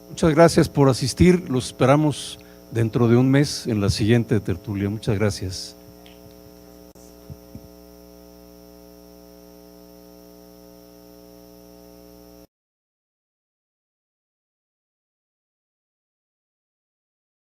Muchas gracias por asistir. Los esperamos dentro de un mes en la siguiente tertulia. Muchas gracias.